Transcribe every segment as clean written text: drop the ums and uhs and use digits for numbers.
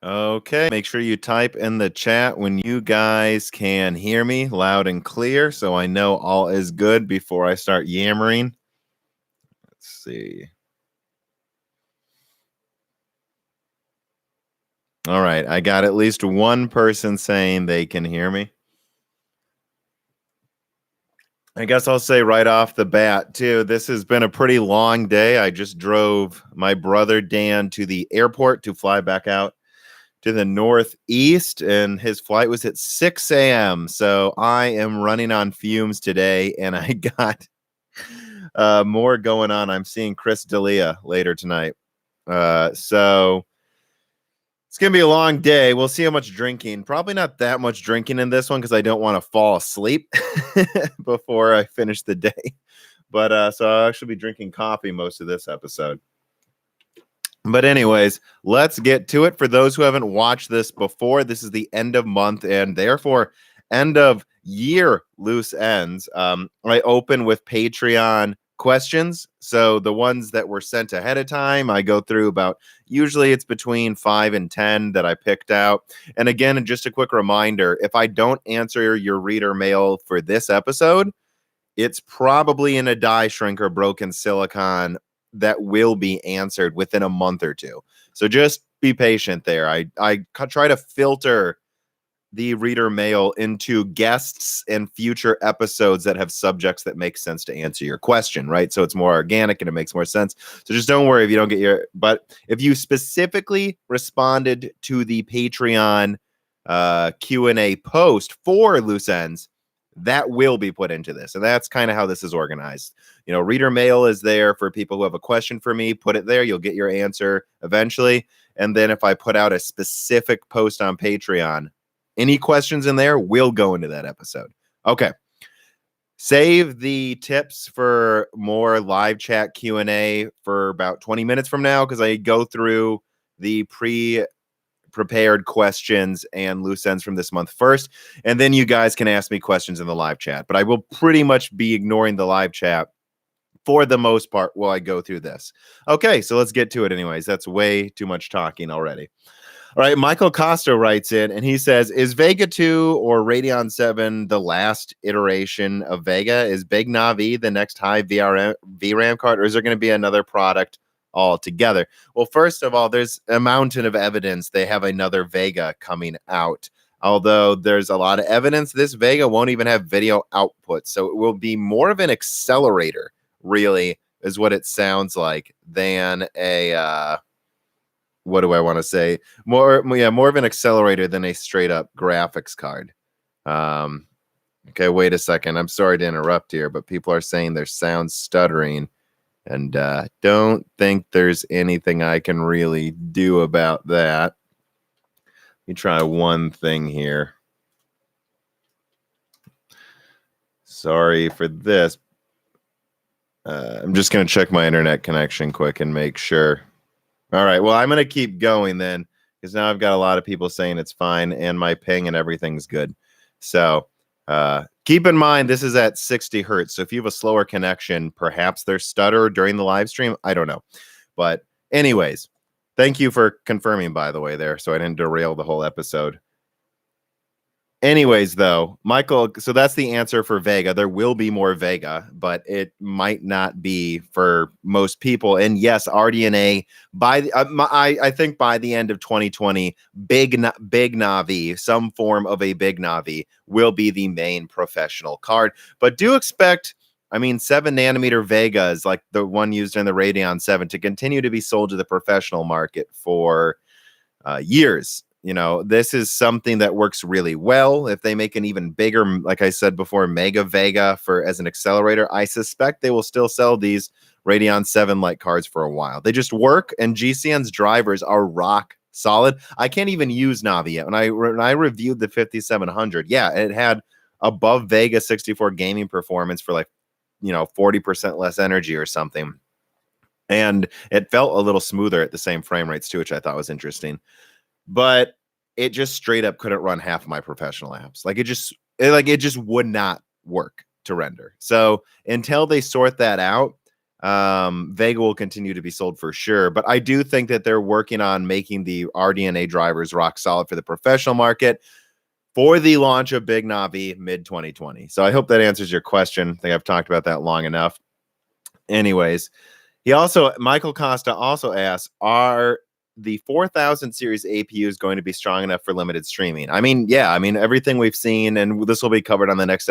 Okay, make sure you type in the chat when you guys can hear me loud and clear so I know all is good before I start yammering. Let's see. All right, I got at least one person saying they can hear me. I guess I'll say right off the bat, too, this has been a pretty long day. I just drove my brother Dan to the airport to fly back out to the Northeast, and his flight was at 6 a.m. So I am running on fumes today, and I got more going on. I'm seeing Chris D'Elia later tonight. So it's going to be a long day. We'll see how much drinking. Probably not that much drinking in this one because I don't want to fall asleep before I finish the day. But so I'll actually be drinking coffee most of this episode. But anyways, let's get to it. For those who haven't watched this before, this is the end of month and therefore end of year loose ends. I open with Patreon questions. So the ones that were sent ahead of time, I go through about, usually it's between 5 and 10 that I picked out. And again, just a quick reminder, if I don't answer your reader mail for this episode, it's probably in a die shrink or broken silicon that will be answered within a month or two. So just be patient there. I try to filter the reader mail into guests and future episodes that have subjects that make sense to answer your question, right? So it's more organic and it makes more sense. So just don't worry if you don't get your, but if you specifically responded to the Patreon Q&A post for Loose Ends, that will be put into this. And that's kind of how this is organized. You know, reader mail is there for people who have a question for me. Put it there. You'll get your answer eventually. And then if I put out a specific post on Patreon, any questions in there will go into that episode. Okay. Save the tips for more live chat Q&A for about 20 minutes from now because I go through the prepared questions and loose ends from this month first, and then you guys can ask me questions in the live chat, but I will pretty much be ignoring the live chat for the most part while I go through this. Okay, so let's get to it anyways. That's way too much talking already. All right, Michael Costa writes in and he says, is Vega 2 or Radeon 7 the last iteration of Vega? Is Big Navi the next high VRAM card, or is there going to be another product altogether? Well, first of all, there's a mountain of evidence they have another Vega coming out. Although there's a lot of evidence this Vega won't even have video output. So it will be more of an accelerator, really, is what it sounds like, than a what do I want to say? More of an accelerator than a straight up graphics card. Okay, wait a second. I'm sorry to interrupt here, but people are saying their sound's stuttering. And don't think there's anything I can really do about that. Let me try one thing here. Sorry for this. I'm just going to check my internet connection quick and make sure. All right, well, I'm going to keep going then because now I've got a lot of people saying it's fine and my ping and everything's good. So keep in mind, this is at 60 hertz. So if you have a slower connection, perhaps there's stutter during the live stream. I don't know. But anyways, thank you for confirming, by the way, there. So I didn't derail the whole episode. Anyways, though, Michael, so that's the answer for Vega. There will be more Vega, but it might not be for most people. And yes, RDNA, I think by the end of 2020, Big Navi, some form of a Big Navi, will be the main professional card. But do expect, 7-nanometer Vega is like the one used in the Radeon 7 to continue to be sold to the professional market for years. You know, this is something that works really well. If they make an even bigger, like I said before, Mega Vega as an accelerator, I suspect they will still sell these Radeon 7-like cards for a while. They just work, and GCN's drivers are rock solid. I can't even use Navi yet. When I reviewed the 5700, yeah, it had above Vega 64 gaming performance for 40% less energy or something. And it felt a little smoother at the same frame rates too, which I thought was interesting. But it just straight up couldn't run half of my professional apps. It just would not work to render. So until they sort that out, Vega will continue to be sold for sure, but I do think that they're working on making the RDNA drivers rock solid for the professional market for the launch of Big Navi mid 2020. So I hope that answers your question. I think I've talked about that long enough. Anyways, Michael Costa also asks, are the 4000 series APUs going to be strong enough for limited streaming? I mean, yeah, I mean, everything we've seen, and this will be covered on the next,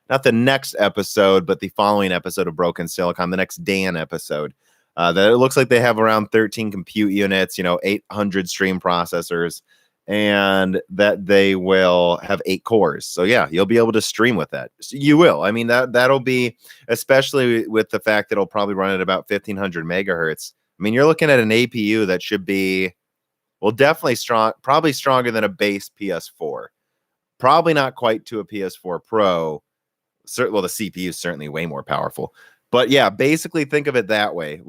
not the next episode, but the following episode of Broken Silicon, the next Dan episode, that it looks like they have around 13 compute units, 800 stream processors, and that they will have 8 cores. So yeah, you'll be able to stream with that. You will. I mean, that'll be, especially with the fact that it'll probably run at about 1500 megahertz. I mean, you're looking at an APU that should be, well, definitely strong, probably stronger than a base PS4. Probably not quite to a PS4 Pro. Well, the CPU is certainly way more powerful. But yeah, basically think of it that way,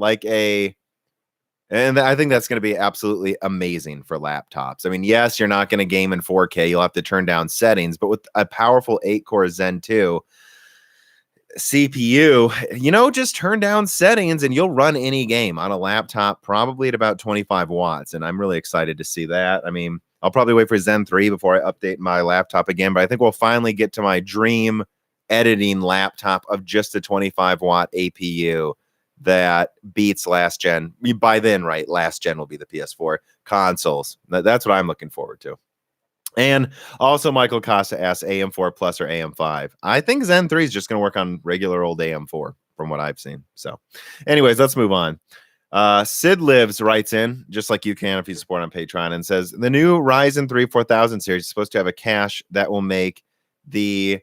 and I think that's going to be absolutely amazing for laptops. I mean, yes, you're not going to game in 4K. You'll have to turn down settings, but with a powerful 8-core Zen 2 CPU, just turn down settings and you'll run any game on a laptop, probably at about 25 watts. And I'm really excited to see that. I mean, I'll probably wait for Zen 3 before I update my laptop again, but I think we'll finally get to my dream editing laptop of just a 25-watt APU that beats last gen. By then, right, last gen will be the PS4 consoles. That's what I'm looking forward to. And also, Michael Costa asks, AM4 Plus or AM5? I think Zen 3 is just going to work on regular old AM4 from what I've seen. So anyways, let's move on. Sid Lives writes in, just like you can if you support on Patreon, and says, the new Ryzen 3 4000 series is supposed to have a cache that will make the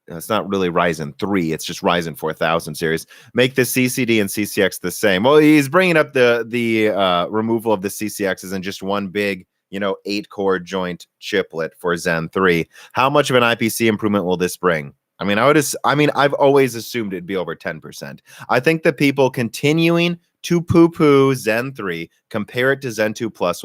it's not really Ryzen 3, it's just Ryzen 4000 series. Make the CCD and CCX the same. Well, he's bringing up the removal of the CCXs in just one big, 8-core joint chiplet for Zen 3. How much of an IPC improvement will this bring? I mean, I've always assumed it'd be over 10%. I think the people continuing to poo-poo Zen 3, compare it to Zen 2 Plus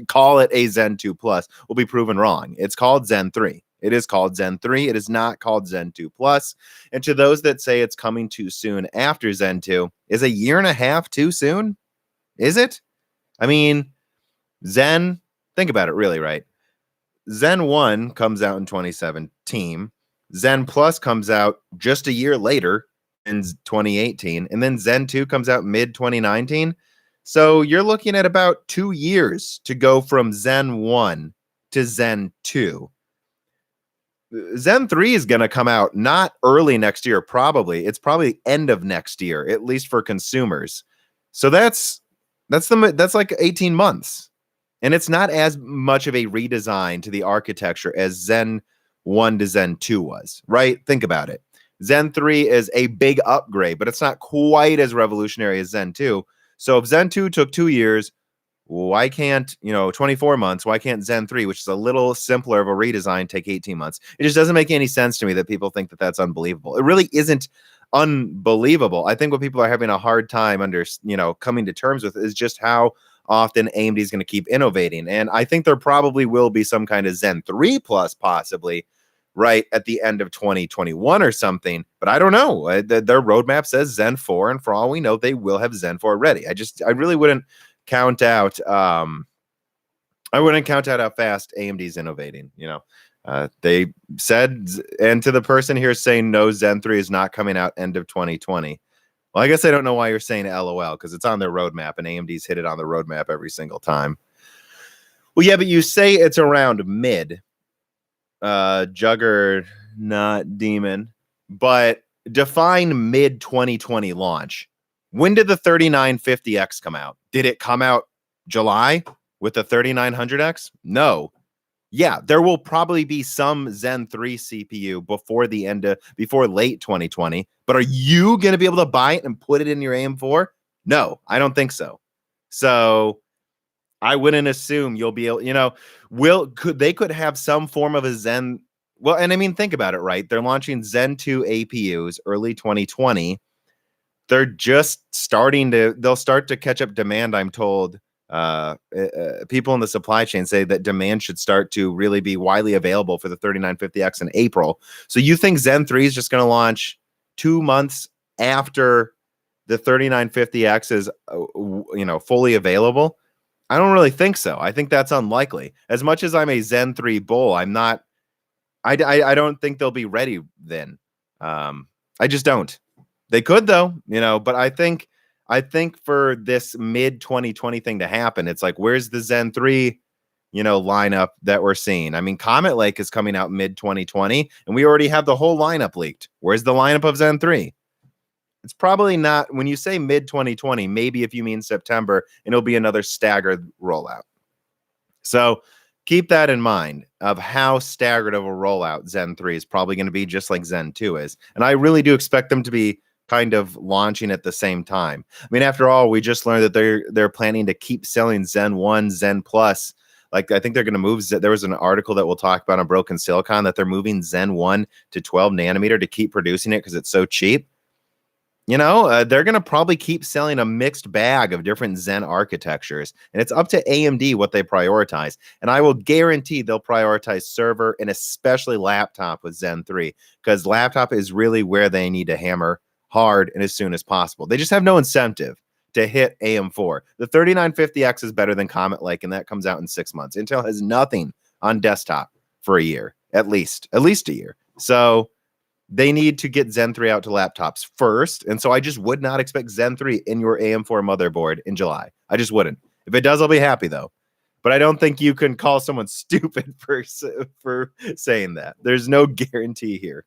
call it a Zen 2 Plus will be proven wrong. It's called Zen 3. It is called Zen 3. It is not called Zen 2 Plus. And to those that say it's coming too soon after Zen 2, is a year and a half too soon? Is it? I mean, think about it really, right? Zen 1 comes out in 2017. Zen Plus comes out just a year later in 2018. And then Zen 2 comes out mid-2019. So you're looking at about 2 years to go from Zen 1 to Zen 2. Zen 3 is going to come out not early next year, probably. It's probably end of next year, at least for consumers. So that's like 18 months. And it's not as much of a redesign to the architecture as Zen 1 to Zen 2 was, right? Think about it. Zen 3 is a big upgrade, but it's not quite as revolutionary as Zen 2. So if Zen 2 took 2 years, why can't, 24 months, why can't Zen 3, which is a little simpler of a redesign, take 18 months? It just doesn't make any sense to me that people think that that's unbelievable. It really isn't unbelievable. I think what people are having a hard time coming to terms with is just how often AMD is going to keep innovating. And I think there probably will be some kind of Zen 3 Plus possibly right at the end of 2021 or something, but I don't know. Their roadmap says Zen 4, and for all we know, they will have Zen 4 ready. I really wouldn't count out how fast AMD's innovating. They said, and to the person here saying no, Zen 3 is not coming out end of 2020. Well, I guess I don't know why you're saying LOL, because it's on their roadmap and AMD's hit it on the roadmap every single time. Well, yeah, but you say it's around mid Juggernaut Demon, but define mid 2020 launch. When did the 3950X come out? Did it come out July with the 3900X? No. Yeah, there will probably be some Zen 3 CPU before late 2020, but are you going to be able to buy it and put it in your AM4? No, I don't think so. So I wouldn't assume you'll be able, they could have some form of a Zen. Well, and I mean, think about it, right? They're launching Zen 2 APUs early 2020. They're just they'll start to catch up demand, I'm told. People in the supply chain say that demand should start to really be widely available for the 3950X in April. So you think Zen 3 is just going to launch 2 months after the 3950X is, fully available? I don't really think so. I think that's unlikely. As much as I'm a Zen 3 bull, I'm not. I don't think they'll be ready then. I just don't. They could though, but I think for this mid 2020 thing to happen, it's like, where's the Zen 3, lineup that we're seeing? I mean, Comet Lake is coming out mid 2020 and we already have the whole lineup leaked. Where's the lineup of Zen 3? It's probably not. When you say mid 2020, maybe if you mean September, and it'll be another staggered rollout. So keep that in mind of how staggered of a rollout Zen 3 is probably going to be, just like Zen 2 is. And I really do expect them to be kind of launching at the same time. I mean, after all, we just learned that they're planning to keep selling Zen 1, Zen Plus. Like, I think they're going to move. There was an article that we'll talk about on Broken Silicon that they're moving Zen 1 to 12 nanometer to keep producing it because it's so cheap. They're going to probably keep selling a mixed bag of different Zen architectures, and it's up to AMD what they prioritize. And I will guarantee they'll prioritize server and especially laptop with Zen 3, because laptop is really where they need to hammer hard and as soon as possible. They just have no incentive to hit AM4. The 3950X is better than Comet Lake, and that comes out in 6 months. Intel has nothing on desktop for a year, at least a year. So they need to get Zen 3 out to laptops first. And so I just would not expect Zen 3 in your AM4 motherboard in July. I just wouldn't. If it does, I'll be happy though. But I don't think you can call someone stupid for saying that. There's no guarantee here.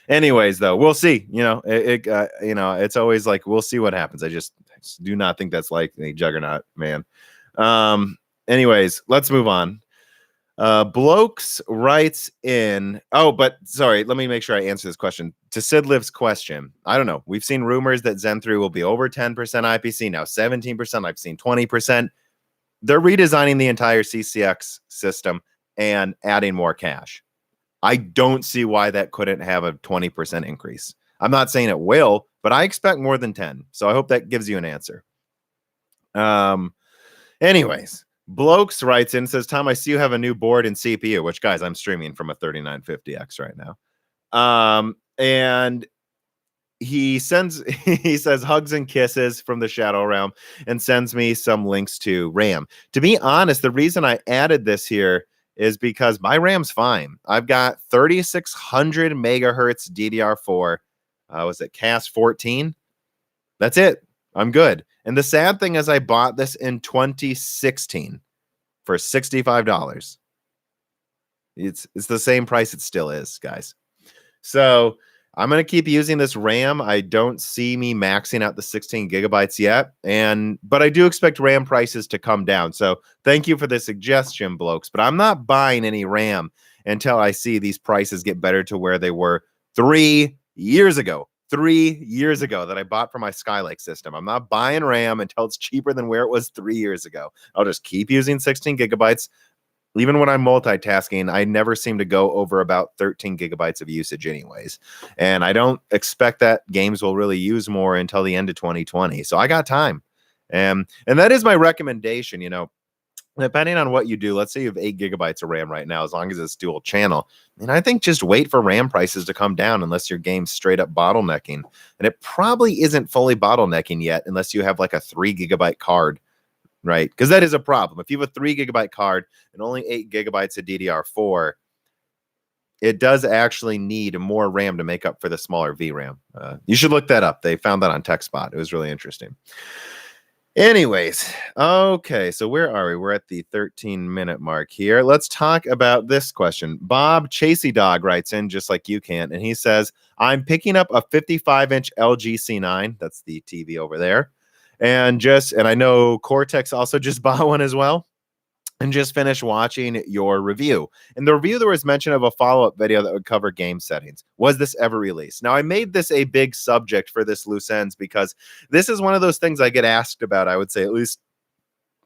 Anyways, though, we'll see. It's always like, we'll see what happens. I just do not think that's like a juggernaut, man. Anyways, let's move on. Blokes writes in. Oh, but sorry, let me make sure I answer this question. To Sid Liv's question, I don't know. We've seen rumors that Zen 3 will be over 10% IPC, now 17%. I've seen 20%. They're redesigning the entire CCX system and adding more cache. I don't see why that couldn't have a 20% increase. I'm not saying it will, but I expect more than 10. So I hope that gives you an answer. Anyways, Blokes writes in, says, Tom, I see you have a new board and CPU, which, guys, I'm streaming from a 3950X right now. And he says hugs and kisses from the Shadow Realm and sends me some links to RAM. To be honest, the reason I added this here is because my RAM's fine. I've got 3600 megahertz DDR4. Was it CAS 14? That's it. I'm good. And the sad thing is I bought this in 2016 for $65. It's the same price it still is, guys. So I'm going to keep using this RAM. I don't see me maxing out the 16 gigabytes yet. But I do expect RAM prices to come down. So thank you for the suggestion, Blokes. But I'm not buying any RAM until I see these prices get better to where they were 3 years ago. 3 years ago that I bought for my Skylake system. I'm not buying RAM until it's cheaper than where it was 3 years ago. I'll just keep using 16 gigabytes. Even when I'm multitasking, I never seem to go over about 13 gigabytes of usage anyways. And I don't expect that games will really use more until the end of 2020. So I got time. And that is my recommendation, depending on what you do. Let's say you have 8 gigabytes of RAM right now, as long as it's dual channel. And I think just wait for RAM prices to come down unless your game's straight up bottlenecking. And it probably isn't fully bottlenecking yet unless you have like a 3 gigabyte card. Right, because that is a problem. If you have a 3 gigabyte card and only 8 gigabytes of DDR4, it does actually need more RAM to make up for the smaller VRAM. You should look that up. They found that on TechSpot. It was really interesting. Anyways, okay, so where are we? We're at the 13-minute mark here. Let's talk about this question. Bob Chasey Dog writes in, just like you can, and he says, I'm picking up a 55-inch LG C9. That's the TV over there. And I know Cortex also just bought one as well, and just finished watching your review. In the review, there was mention of a follow-up video that would cover game settings. Was this ever released? Now, I made this a big subject for this Loose Ends because this is one of those things I get asked about, I would say, at least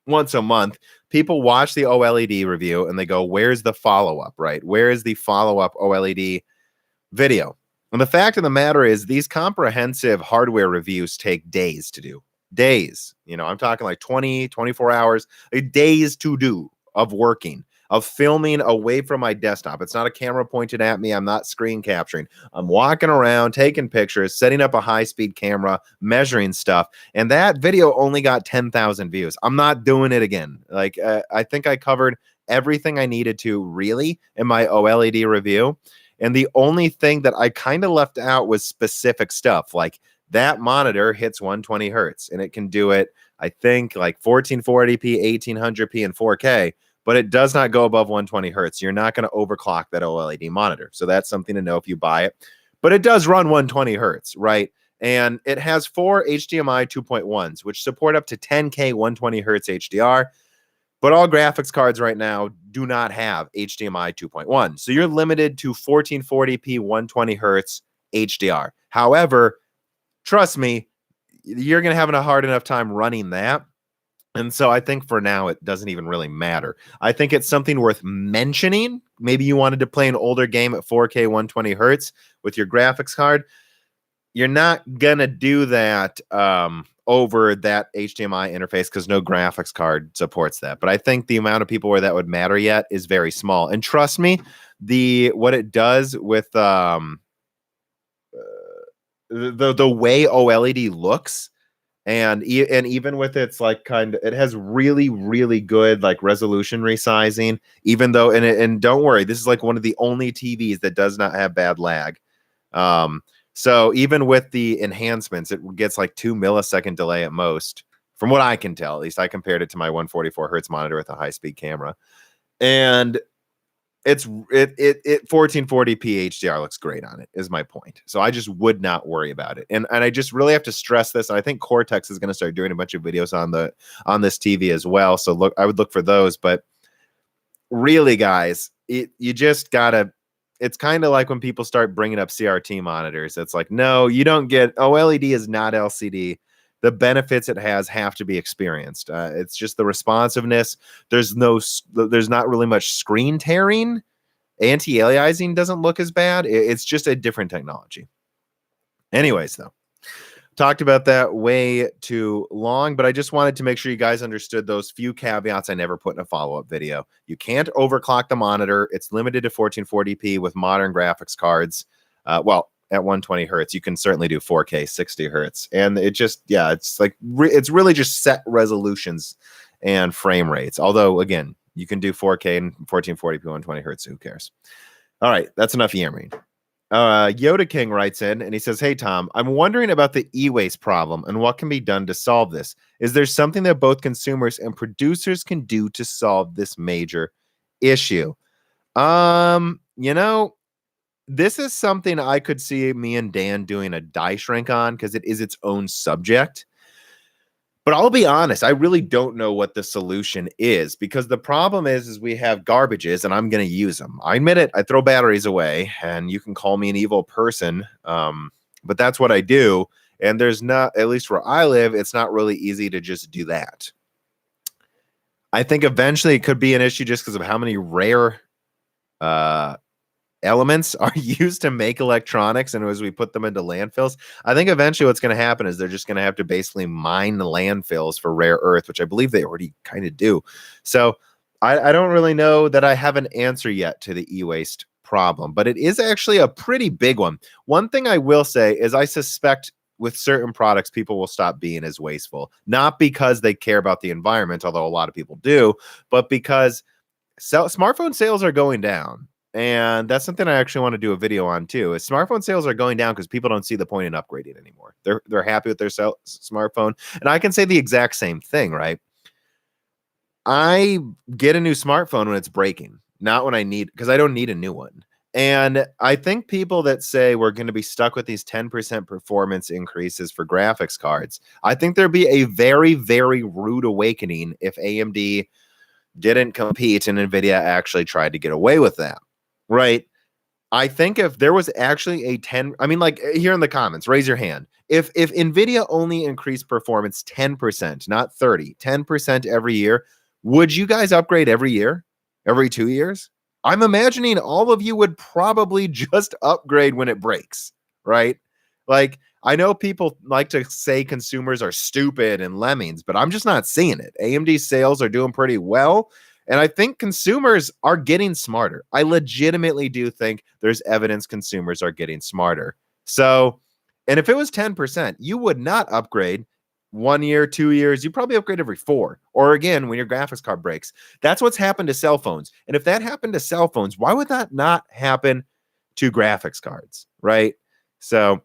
once a month. People watch the OLED review and they go, where's the follow-up, right? Where is the follow-up OLED video? And the fact of the matter is these comprehensive hardware reviews take days to do. Days, I'm talking like 20, 24 hours, days to do of working. of filming away from my desktop. It's not a camera pointed at me. I'm not screen capturing. I'm walking around, taking pictures, setting up a high-speed camera, measuring stuff. And that video only got 10,000 views. I'm not doing it again. Like, I think I covered everything I needed to really in my OLED review. And the only thing that I kind of left out was specific stuff. Like, that monitor hits 120 hertz and it can do it, I think, like 1440p, 1800p, and 4K, but it does not go above 120 hertz. You're not going to overclock that OLED monitor. So that's something to know if you buy it. But it does run 120 hertz, right? And it has 4 HDMI 2.1s, which support up to 10K 120 hertz HDR. But all graphics cards right now do not have HDMI 2.1. So you're limited to 1440p 120 hertz HDR. However, trust me, you're going to have a hard enough time running that. And so I think for now, it doesn't even really matter. I think it's something worth mentioning. Maybe you wanted to play an older game at 4K 120 hertz with your graphics card. You're not going to do that over that HDMI interface because no graphics card supports that. But I think the amount of people where that would matter yet is very small. And trust me, what it does with the way OLED looks, and even with its like it has really, really good like resolution resizing, even though, and don't worry, this is like one of the only TVs that does not have bad lag. So even with the enhancements, it gets like 2 millisecond delay at most, from what I can tell. At least I compared it to my 144 hertz monitor with a high-speed camera, and it 1440p HDR looks great on it, is my point. So I just would not worry about it. And I just really have to stress this. And I think Cortex is going to start doing a bunch of videos on this TV as well. So I would look for those. But really, guys, you just gotta. It's kind of like when people start bringing up CRT monitors. It's like, no, you don't get. OLED is not LCD. The benefits it has have to be experienced. It's just the responsiveness. There's not really much screen tearing. Anti-aliasing doesn't look as bad. It's just a different technology. Anyways, though, talked about that way too long, but I just wanted to make sure you guys understood those few caveats I never put in a follow-up video. You can't overclock the monitor. It's limited to 1440p with modern graphics cards. Well, at 120 hertz, you can certainly do 4K 60 hertz. And it just, yeah, it's like, it's really just set resolutions and frame rates. Although, again, you can do 4K and 1440p 120 hertz. Who cares? All right, that's enough yammering. Yoda King writes in and he says, "Hey, Tom, I'm wondering about the e-waste problem and what can be done to solve this. Is there something that both consumers and producers can do to solve this major issue?" This is something I could see me and Dan doing a die shrink on because it is its own subject. But I'll be honest, I really don't know what the solution is, because the problem is we have garbages and I'm going to use them. I admit it. I throw batteries away, and you can call me an evil person. But that's what I do. And there's not, at least where I live, it's not really easy to just do that. I think eventually it could be an issue just because of how many rare elements are used to make electronics, and as we put them into landfills, I think eventually what's going to happen is they're just going to have to basically mine the landfills for rare earth, which I believe they already kind of do. So I don't really know that I have an answer yet to the e-waste problem, but it is actually a pretty big one. One thing I will say is I suspect with certain products, people will stop being as wasteful, not because they care about the environment, although a lot of people do, but because smartphone sales are going down. And that's something I actually want to do a video on too. Is smartphone sales are going down because people don't see the point in upgrading anymore. They're happy with their smartphone, and I can say the exact same thing, right? I get a new smartphone when it's breaking, not when I need, because I don't need a new one. And I think people that say we're going to be stuck with these 10% performance increases for graphics cards, I think there'd be a very, very rude awakening if AMD didn't compete and NVIDIA actually tried to get away with that. Right. I think if there was actually a 10, I mean, like here in the comments, raise your hand. If NVIDIA only increased performance 10%, not 30, 10% every year, would you guys upgrade every year, every 2 years? I'm imagining all of you would probably just upgrade when it breaks, right? Like, I know people like to say consumers are stupid and lemmings, but I'm just not seeing it. AMD sales are doing pretty well. And I think consumers are getting smarter. I legitimately do think there's evidence consumers are getting smarter. So, and if it was 10%, you would not upgrade 1 year, 2 years. You probably upgrade every 4. Or again, when your graphics card breaks. That's what's happened to cell phones. And if that happened to cell phones, why would that not happen to graphics cards, right? So,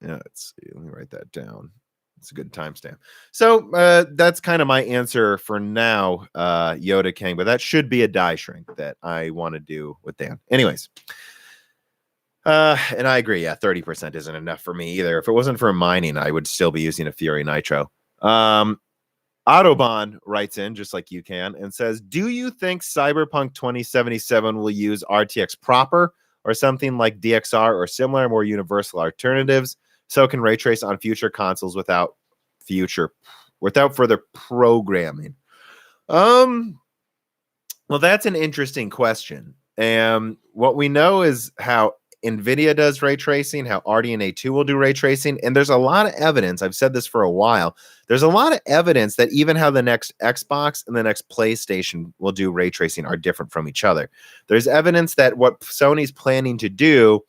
yeah, let's see. Let me write that down. It's a good timestamp. So that's kind of my answer for now, Yoda King. But that should be a die shrink that I want to do with Dan. Anyways, and I agree. Yeah, 30% isn't enough for me either. If it wasn't for mining, I would still be using a Fury Nitro. Autobahn writes in, just like you can, and says, do you think Cyberpunk 2077 will use RTX proper or something like DXR or similar, more universal alternatives, so it can ray trace on future consoles without further programming? Well, that's an interesting question. And what we know is how NVIDIA does ray tracing, how RDNA 2 will do ray tracing. And there's a lot of evidence. I've said this for a while. There's a lot of evidence that even how the next Xbox and the next PlayStation will do ray tracing are different from each other. There's evidence that what Sony's planning to do,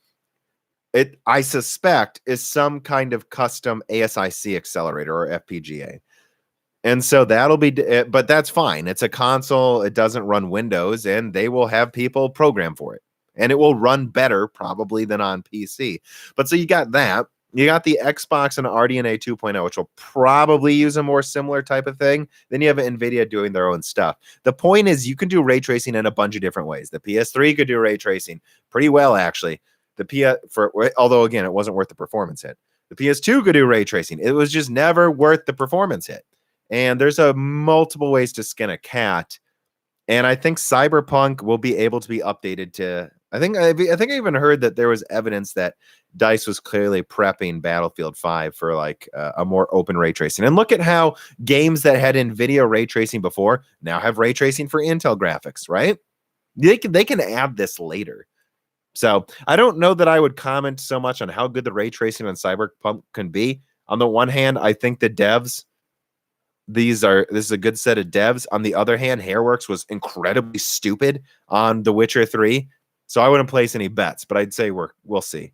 I suspect, is some kind of custom ASIC accelerator or FPGA. And so that'll be, but that's fine. It's a console. It doesn't run Windows, and they will have people program for it. And it will run better probably than on PC. But so you got that. You got the Xbox and RDNA 2.0, which will probably use a more similar type of thing. Then you have NVIDIA doing their own stuff. The point is you can do ray tracing in a bunch of different ways. The PS3 could do ray tracing pretty well, actually. Although, again, it wasn't worth the performance hit. The PS2 could do ray tracing. It was just never worth the performance hit. And there's multiple ways to skin a cat. And I think Cyberpunk will be able to be updated to. I think I even heard that there was evidence that DICE was clearly prepping Battlefield 5 for like a more open ray tracing. And look at how games that had NVIDIA ray tracing before now have ray tracing for Intel graphics, right? They can add this later. So I don't know that I would comment so much on how good the ray tracing on Cyberpunk can be. On the one hand, I think the devs. This is a good set of devs. On the other hand, Hairworks was incredibly stupid on The Witcher 3. So I wouldn't place any bets, but I'd say we'll see.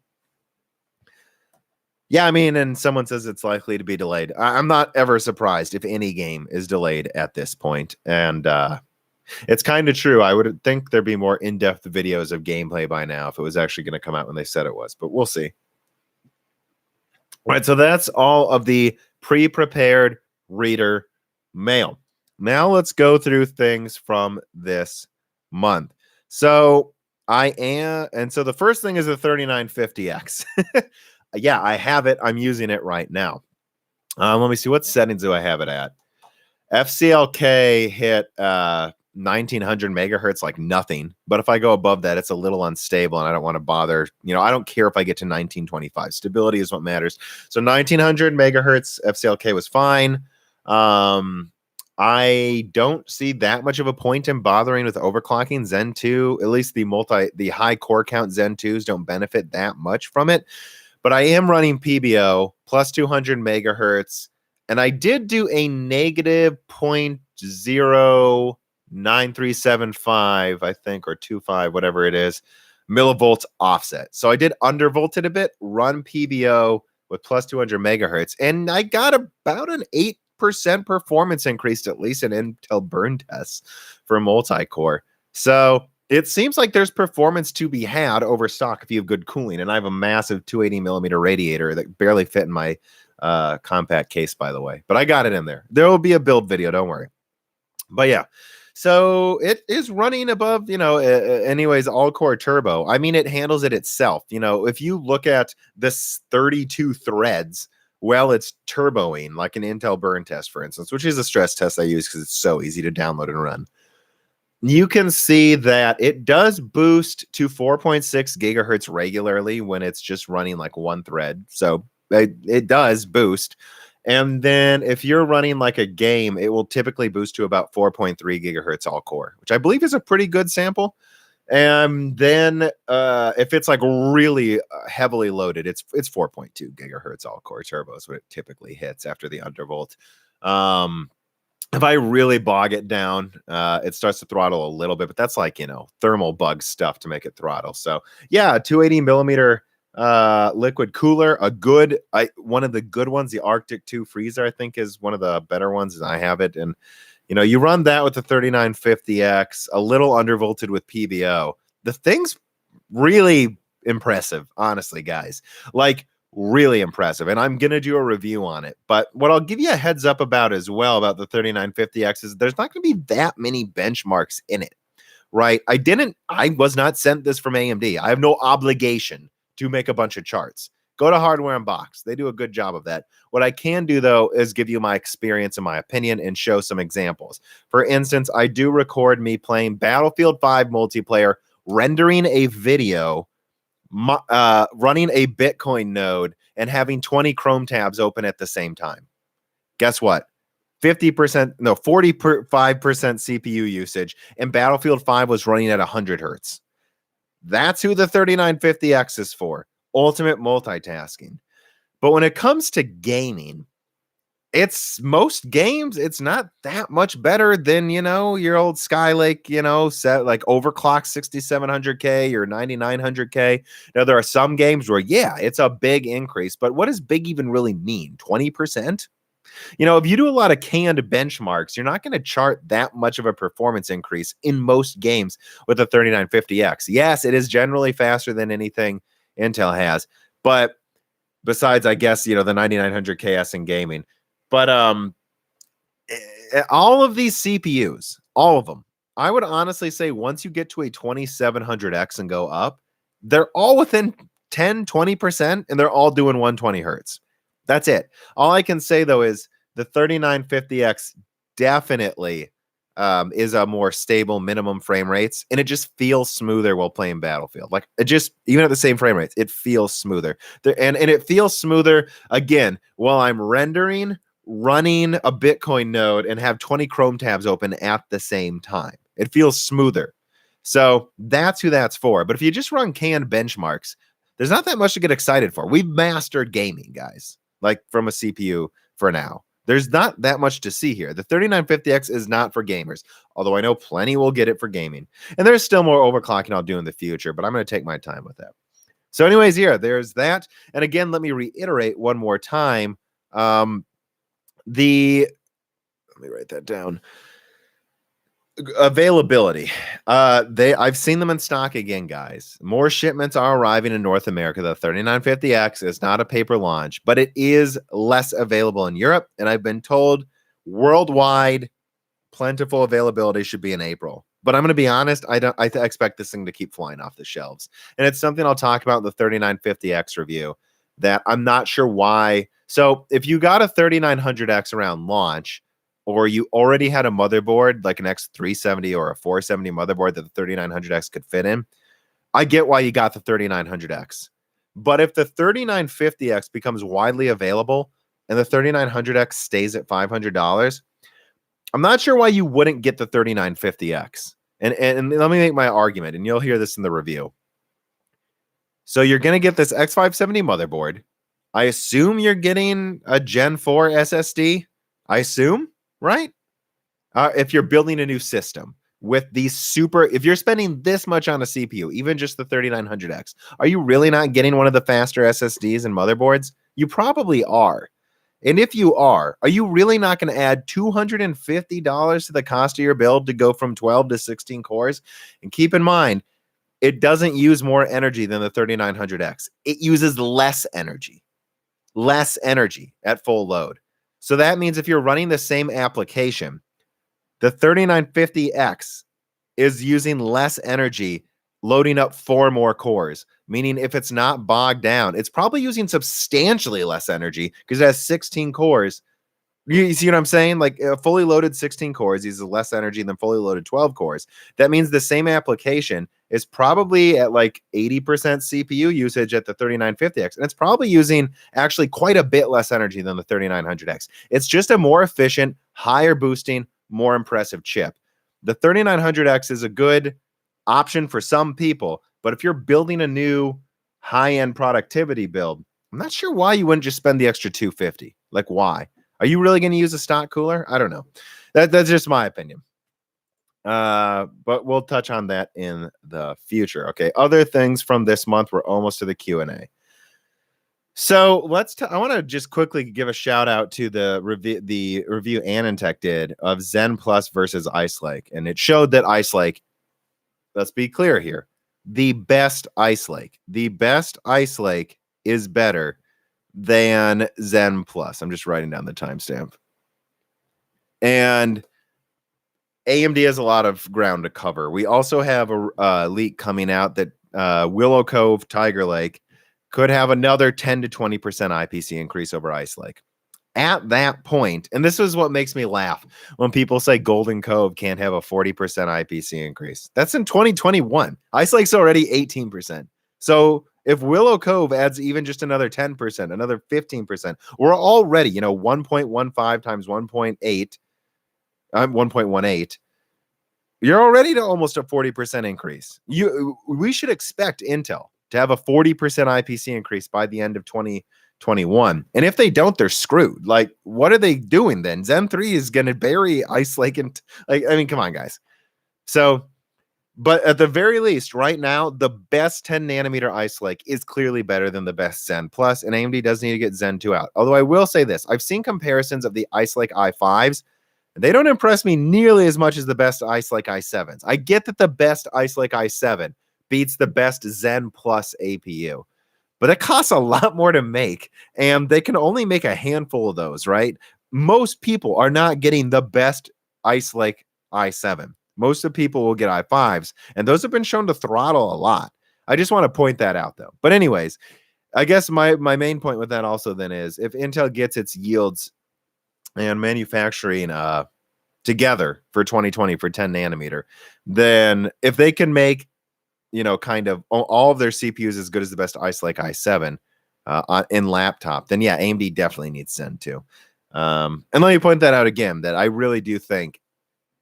Yeah, I mean, and someone says it's likely to be delayed. I'm not ever surprised if any game is delayed at this point. And it's kind of true. I would think there'd be more in-depth videos of gameplay by now if it was actually going to come out when they said it was, but we'll see. All right, so that's all of the pre-prepared reader mail. Now let's go through things from this month. So so the first thing is the 3950X. Yeah, I have it. I'm using it right now. Let me see. What settings do I have it at? FCLK hit 1900 megahertz like nothing. But if I go above that, it's a little unstable and I don't want to bother. I don't care if I get to 1925. Stability is what matters. So 1900 megahertz FCLK was fine. I don't see that much of a point in bothering with overclocking. Zen 2, at least the high core count Zen 2s don't benefit that much from it. But I am running PBO plus 200 megahertz, and I did do a negative 0.09375, I think, or 25, whatever it is, millivolts offset. So I did undervolt it a bit, run PBO with plus 200 megahertz, and I got about an 8% performance increase, at least in Intel burn tests for multi-core. So it seems like there's performance to be had over stock if you have good cooling. And I have a massive 280 millimeter radiator that barely fit in my compact case, by the way. But I got it in there. There will be a build video, don't worry. But yeah, so it is running above, anyways, all-core turbo. I mean, it handles it itself. If you look at this 32 threads, well, it's turboing like an Intel burn test, for instance, which is a stress test I use because it's so easy to download and run. You can see that it does boost to 4.6 gigahertz regularly when it's just running like one thread. So it does boost. And then if you're running like a game, it will typically boost to about 4.3 gigahertz all core, which I believe is a pretty good sample. And then if it's like really heavily loaded, it's 4.2 gigahertz all core turbo is what it typically hits after the undervolt. If I really bog it down, it starts to throttle a little bit, but that's like, thermal bug stuff to make it throttle. So yeah, 280 millimeter liquid cooler, one of the good ones, the Arctic 2 freezer, I think is one of the better ones, and I have it. And you run that with the 3950X, a little undervolted with PBO. The thing's really impressive, honestly, guys. Like, really impressive. And I'm going to do a review on it. But what I'll give you a heads up about as well about the 3950X is there's not going to be that many benchmarks in it, right? I was not sent this from AMD. I have no obligation to make a bunch of charts. Go to Hardware Unboxed. They do a good job of that. What I can do, though, is give you my experience and my opinion and show some examples. For instance, I do record me playing Battlefield 5 multiplayer, rendering a video, running a Bitcoin node, and having 20 Chrome tabs open at the same time. Guess what? 45% CPU usage, and Battlefield 5 was running at 100 hertz. That's who the 3950X is for. Ultimate multitasking. But when it comes to gaming, most games, it's not that much better than, your old Skylake, set like overclock 6700K or 9900K. Now, there are some games where, yeah, it's a big increase, but what does big even really mean? 20%? If you do a lot of canned benchmarks, you're not going to chart that much of a performance increase in most games with the 3950X. Yes, it is generally faster than anything Intel has, but besides, I guess, the 9900KS in gaming. But all of these CPUs, all of them, I would honestly say once you get to a 2700X and go up, they're all within 10, 20%, and they're all doing 120 hertz. That's it. All I can say, though, is the 3950X definitely is a more stable minimum frame rates, and it just feels smoother while playing Battlefield. Like, even at the same frame rates, it feels smoother. And it feels smoother, again, while I'm running a Bitcoin node and have 20 Chrome tabs open at the same time. It feels smoother. So that's who that's for. But if you just run canned benchmarks, there's not that much to get excited for. We've mastered gaming, guys, like from a CPU for now. There's not that much to see here. The 3950X is not for gamers, although I know plenty will get it for gaming. And there's still more overclocking I'll do in the future, but I'm going to take my time with that. So anyways, there's that. And again, let me reiterate one more time. Let me write that down. Availability. I've seen them in stock again, guys. More shipments are arriving in North America. The 3950X is not a paper launch, but it is less available in Europe. And I've been told worldwide plentiful availability should be in April. But I'm going to be honest, I expect this thing to keep flying off the shelves. And it's something I'll talk about in the 3950X review that I'm not sure why. So if you got a 3900X around launch, or you already had a motherboard like an X370 or a 470 motherboard that the 3900X could fit in, I get why you got the 3900X. But if the 3950X becomes widely available and the 3900X stays at $500, I'm not sure why you wouldn't get the 3950X. And let me make my argument, and you'll hear this in the review. So you're going to get this X570 motherboard. I assume you're getting a Gen 4 SSD. I assume, right? If you're building a new system with these if you're spending this much on a CPU, even just the 3900X, are you really not getting one of the faster SSDs and motherboards? You probably are. And if you are you really not going to add $250 to the cost of your build to go from 12 to 16 cores? And keep in mind, it doesn't use more energy than the 3900X. It uses less energy at full load. So that means if you're running the same application, the 3950X is using less energy loading up 4 more cores, meaning if it's not bogged down, it's probably using substantially less energy because it has 16 cores. You see what I'm saying? Like a fully loaded 16 cores uses less energy than fully loaded 12 cores. That means the same application is probably at like 80% CPU usage at the 3950X. And it's probably using actually quite a bit less energy than the 3900X. It's just a more efficient, higher boosting, more impressive chip. The 3900X is a good option for some people, but if you're building a new high-end productivity build, I'm not sure why you wouldn't just spend the extra $250. Like, why? Are you really going to use a stock cooler? I don't know. That's just my opinion. But we'll touch on that in the future. Okay. Other things from this month. We're almost to the Q&A. So I want to just quickly give a shout out to the review Anantech did of Zen Plus versus Ice Lake. And it showed that Ice Lake, let's be clear here, the best Ice Lake is better than Zen Plus. I'm just writing down the timestamp. And AMD has a lot of ground to cover. We also have a leak coming out that Willow Cove Tiger Lake could have another 10 to 20% IPC increase over Ice Lake. At that point, and this is what makes me laugh when people say Golden Cove can't have a 40% IPC increase. That's in 2021. Ice Lake's already 18%. So if Willow Cove adds even just another 10%, another 15%, we're already, 1.15 times 1.8, 1.18. You're already to almost a 40% increase. We should expect Intel to have a 40% IPC increase by the end of 2021. And if they don't, they're screwed. Like, what are they doing then? Zen 3 is going to bury Ice Lake. And come on, guys. So, but at the very least, right now, the best 10 nanometer Ice Lake is clearly better than the best Zen Plus, and AMD does need to get Zen 2 out. Although I will say this, I've seen comparisons of the Ice Lake i5s. They don't impress me nearly as much as the best Ice Lake i7s. I get that the best Ice Lake i7 beats the best Zen Plus APU, but it costs a lot more to make, and they can only make a handful of those, right? Most people are not getting the best Ice Lake i7. Most of the people will get i5s, and those have been shown to throttle a lot. I just want to point that out, though. But anyways, I guess my main point with that also then is if Intel gets its yields and manufacturing together for 2020 for 10 nanometer, then if they can make kind of all of their CPUs as good as the best Ice Lake i7 in laptop, then yeah, AMD definitely needs Zen 2. And let me point that out again, that I really do think,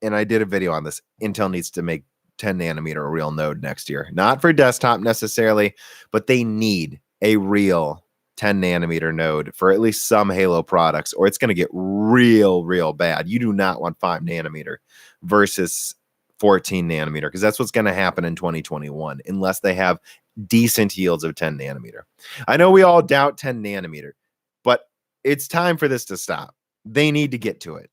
and I did a video on this, Intel needs to make 10 nanometer a real node next year. Not for desktop necessarily, but they need a real 10 nanometer node for at least some Halo products, or it's going to get real bad. You do not want 5 nanometer versus 14 nanometer, because that's what's going to happen in 2021 unless they have decent yields of 10 nanometer. I know we all doubt 10 nanometer, but it's time for this to stop. They need to get to it.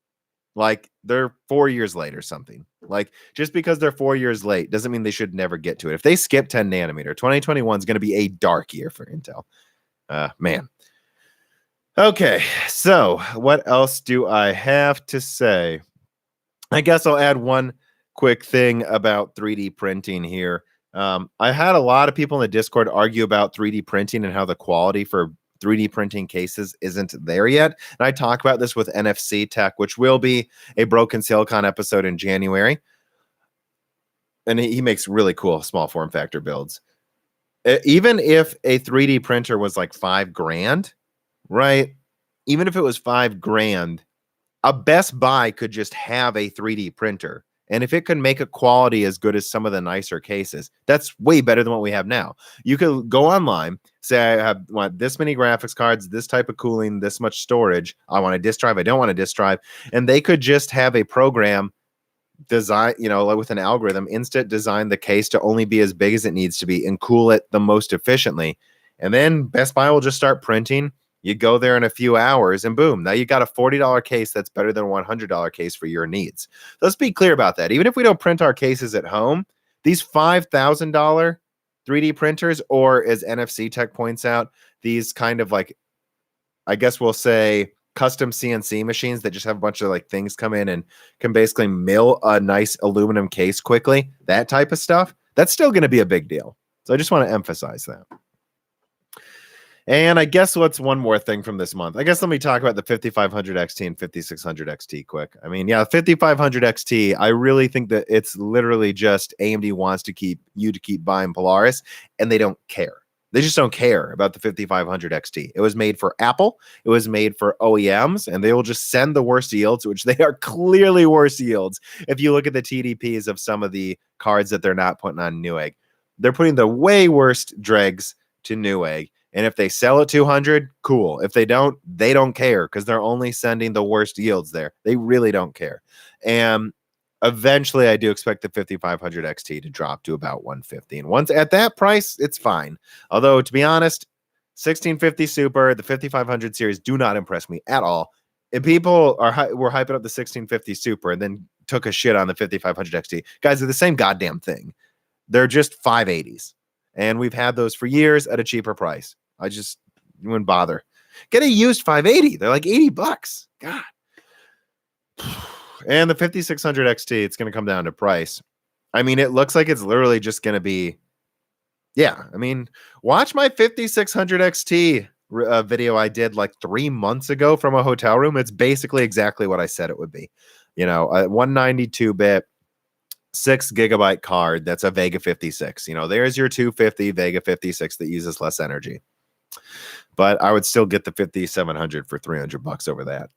Like, they're 4 years late or something. Like, just because they're 4 years late doesn't mean they should never get to it. If they skip 10 nanometer, 2021 is going to be a dark year for Intel. Man. Okay, so what else do I have to say? I guess I'll add one quick thing about 3D printing here. I had a lot of people in the Discord argue about 3D printing and how the quality for 3D printing cases isn't there yet. And I talk about this with NFC Tech, which will be a Broken Silicon episode in January. And he makes really cool small form factor builds. Even if a 3D printer was like $5,000, right? Even if it was $5,000, a Best Buy could just have a 3D printer. And if it can make a quality as good as some of the nicer cases, that's way better than what we have now. You could go online, say, I want this many graphics cards, this type of cooling, this much storage. I want a disk drive. I don't want a disk drive. And they could just have a program design, like with an algorithm, instant design the case to only be as big as it needs to be and cool it the most efficiently. And then Best Buy will just start printing. You go there in a few hours and boom, now you got a $40 case that's better than a $100 case for your needs. Let's be clear about that. Even if we don't print our cases at home, these $5,000 3D printers, or as NFC Tech points out, these kind of like, I guess we'll say custom CNC machines that just have a bunch of like things come in and can basically mill a nice aluminum case quickly, that type of stuff, that's still going to be a big deal. So I just want to emphasize that. And I guess what's one more thing from this month? I guess let me talk about the 5500 XT and 5600 XT quick. I mean, yeah, 5500 XT, I really think that it's literally just AMD wants to keep buying Polaris, and they don't care. They just don't care about the 5500 XT. It was made for Apple. It was made for OEMs, and they will just send the worst yields, which they are clearly worse yields. If you look at the TDPs of some of the cards that they're not putting on Newegg, they're putting the way worst dregs to Newegg. And if they sell at 200, cool. If they don't care because they're only sending the worst yields there. They really don't care. And eventually I do expect the 5500 XT to drop to about 150. And once at that price, it's fine. Although, to be honest, 1650 Super, the 5500 series do not impress me at all. If people were hyping up the 1650 Super and then took a shit on the 5500 XT, guys, they're the same goddamn thing. They're just 580s. And we've had those for years at a cheaper price. You wouldn't bother. Get a used 580. They're like $80. God. And the 5600 XT, it's going to come down to price. I mean, it looks like it's literally just going to be, yeah. I mean, watch my 5600 XT video I did like 3 months ago from a hotel room. It's basically exactly what I said it would be. You know, a 192-bit, 6 gigabyte card that's a Vega 56. You know, there's your 250 Vega 56 that uses less energy. But I would still get the 5700 for $300 over that.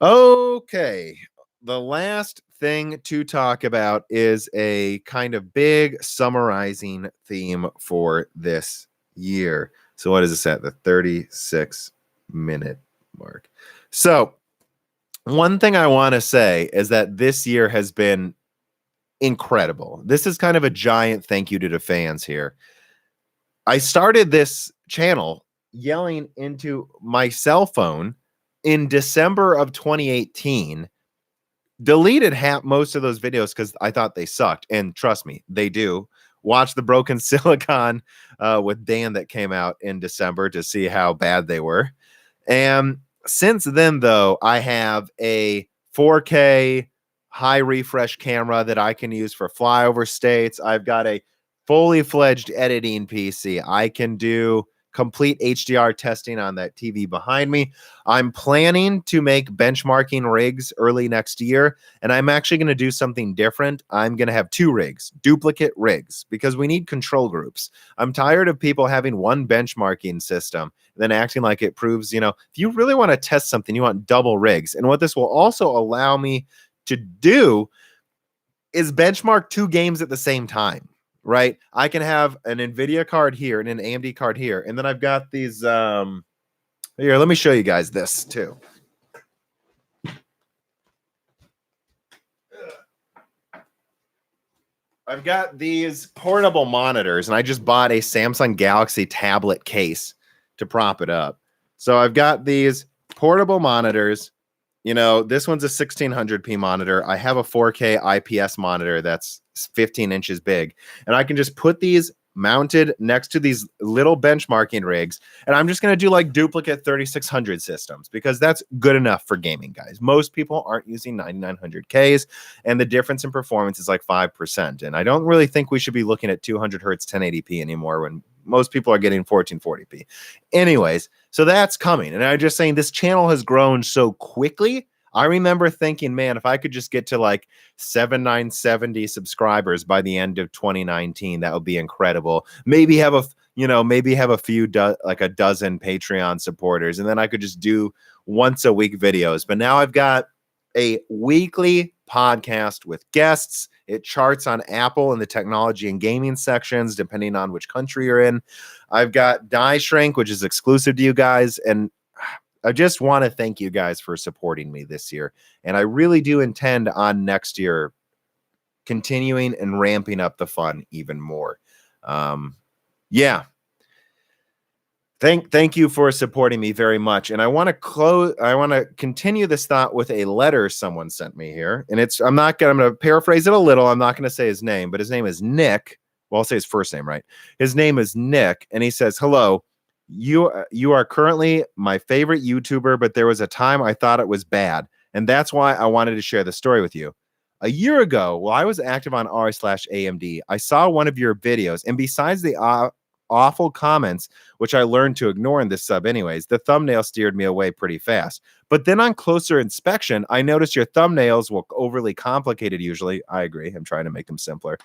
Okay, the last thing to talk about is a kind of big summarizing theme for this year. So what is this at? The 36-minute mark. So one thing I want to say is that this year has been incredible. This is kind of a giant thank you to the fans here. I started this channel yelling into my cell phone in December of 2018, deleted most of those videos because I thought they sucked. And trust me, they do. Watch the Broken Silicon with Dan that came out in December to see how bad they were. And since then, though, I have a 4K high refresh camera that I can use for flyover states. I've got a fully fledged editing PC. I can do complete HDR testing on that TV behind me. I'm planning to make benchmarking rigs early next year, and I'm actually going to do something different. I'm going to have 2 rigs, duplicate rigs, because we need control groups. I'm tired of people having one benchmarking system, then acting like it proves, you know, if you really want to test something, you want double rigs. And what this will also allow me to do is benchmark 2 games at the same time. Right, I can have an NVIDIA card here and an AMD card here, and then I've got these. Here, let me show you guys this too. I've got these portable monitors, and I just bought a Samsung Galaxy tablet case to prop it up. So I've got these portable monitors. You know, this one's a 1600p monitor. I have a 4K IPS monitor that's 15 inches big. And I can just put these mounted next to these little benchmarking rigs. And I'm just going to do like duplicate 3600 systems because that's good enough for gaming, guys. Most people aren't using 9900Ks. And the difference in performance is like 5%. And I don't really think we should be looking at 200 hertz 1080p anymore when most people are getting 1440p. Anyways, so that's coming. And I'm just saying this channel has grown so quickly. I remember thinking, man, if I could just get to like 7,970 subscribers by the end of 2019, that would be incredible. Maybe have a few like a dozen Patreon supporters, and then I could just do once a week videos. But now I've got a weekly podcast with guests. It charts on Apple in the technology and gaming sections, depending on which country you're in. I've got Die Shrink, which is exclusive to you guys. And I just want to thank you guys for supporting me this year. And I really do intend on next year continuing and ramping up the fun even more. Yeah. Thank you for supporting me very much. And I want to continue this thought with a letter someone sent me here. And I'm going to paraphrase it a little. I'm not going to say his name, but his name is Nick. Well, I'll say his first name, right? His name is Nick. And he says, "Hello, you are currently my favorite YouTuber, but there was a time I thought it was bad. And that's why I wanted to share the story with you. A year ago, while I was active on r/AMD, I saw one of your videos. And besides the awful comments, which I learned to ignore in this sub anyways, the thumbnail steered me away pretty fast. But then on closer inspection, I noticed your thumbnails look overly complicated usually. I agree. I'm trying to make them simpler.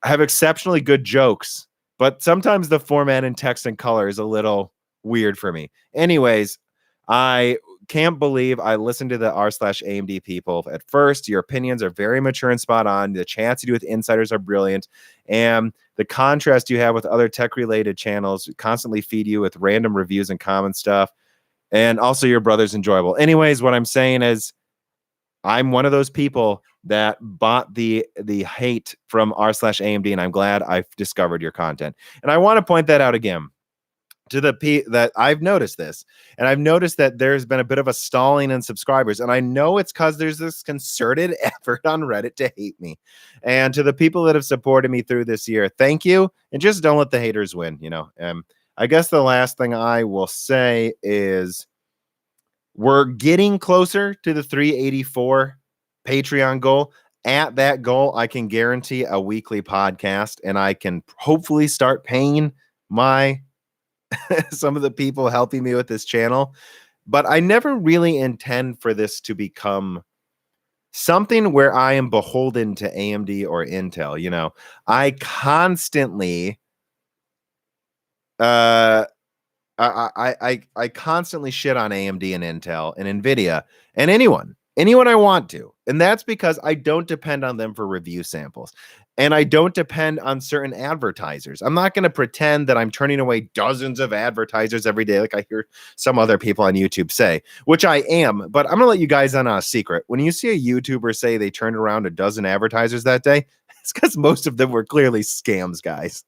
I have exceptionally good jokes, but sometimes the format in text and color is a little weird for me. Anyways, I can't believe I listened to the r/AMD people. At first, your opinions are very mature and spot on. The chats you do with insiders are brilliant. And the contrast you have with other tech-related channels constantly feed you with random reviews and common stuff. And also your brother's enjoyable. Anyways, what I'm saying is I'm one of those people that bought the hate from r/AMD, and I'm glad I've discovered your content. And I want to point that out again to that I've noticed this, and I've noticed that there's been a bit of a stalling in subscribers, and I know it's because there's this concerted effort on Reddit to hate me. And to the people that have supported me through this year, thank you, and just don't let the haters win. I guess the last thing I will say is we're getting closer to the 384 Patreon goal. At that goal, I can guarantee a weekly podcast, and I can hopefully start paying my some of the people helping me with this channel. But I never really intend for this to become something where I am beholden to AMD or Intel. I constantly I constantly shit on AMD and Intel and Nvidia and anyone I want to. And that's because I don't depend on them for review samples. And I don't depend on certain advertisers. I'm not going to pretend that I'm turning away dozens of advertisers every day, like I hear some other people on YouTube say, which I am. But I'm going to let you guys in on a secret. When you see a YouTuber say they turned around a dozen advertisers that day, it's because most of them were clearly scams, guys.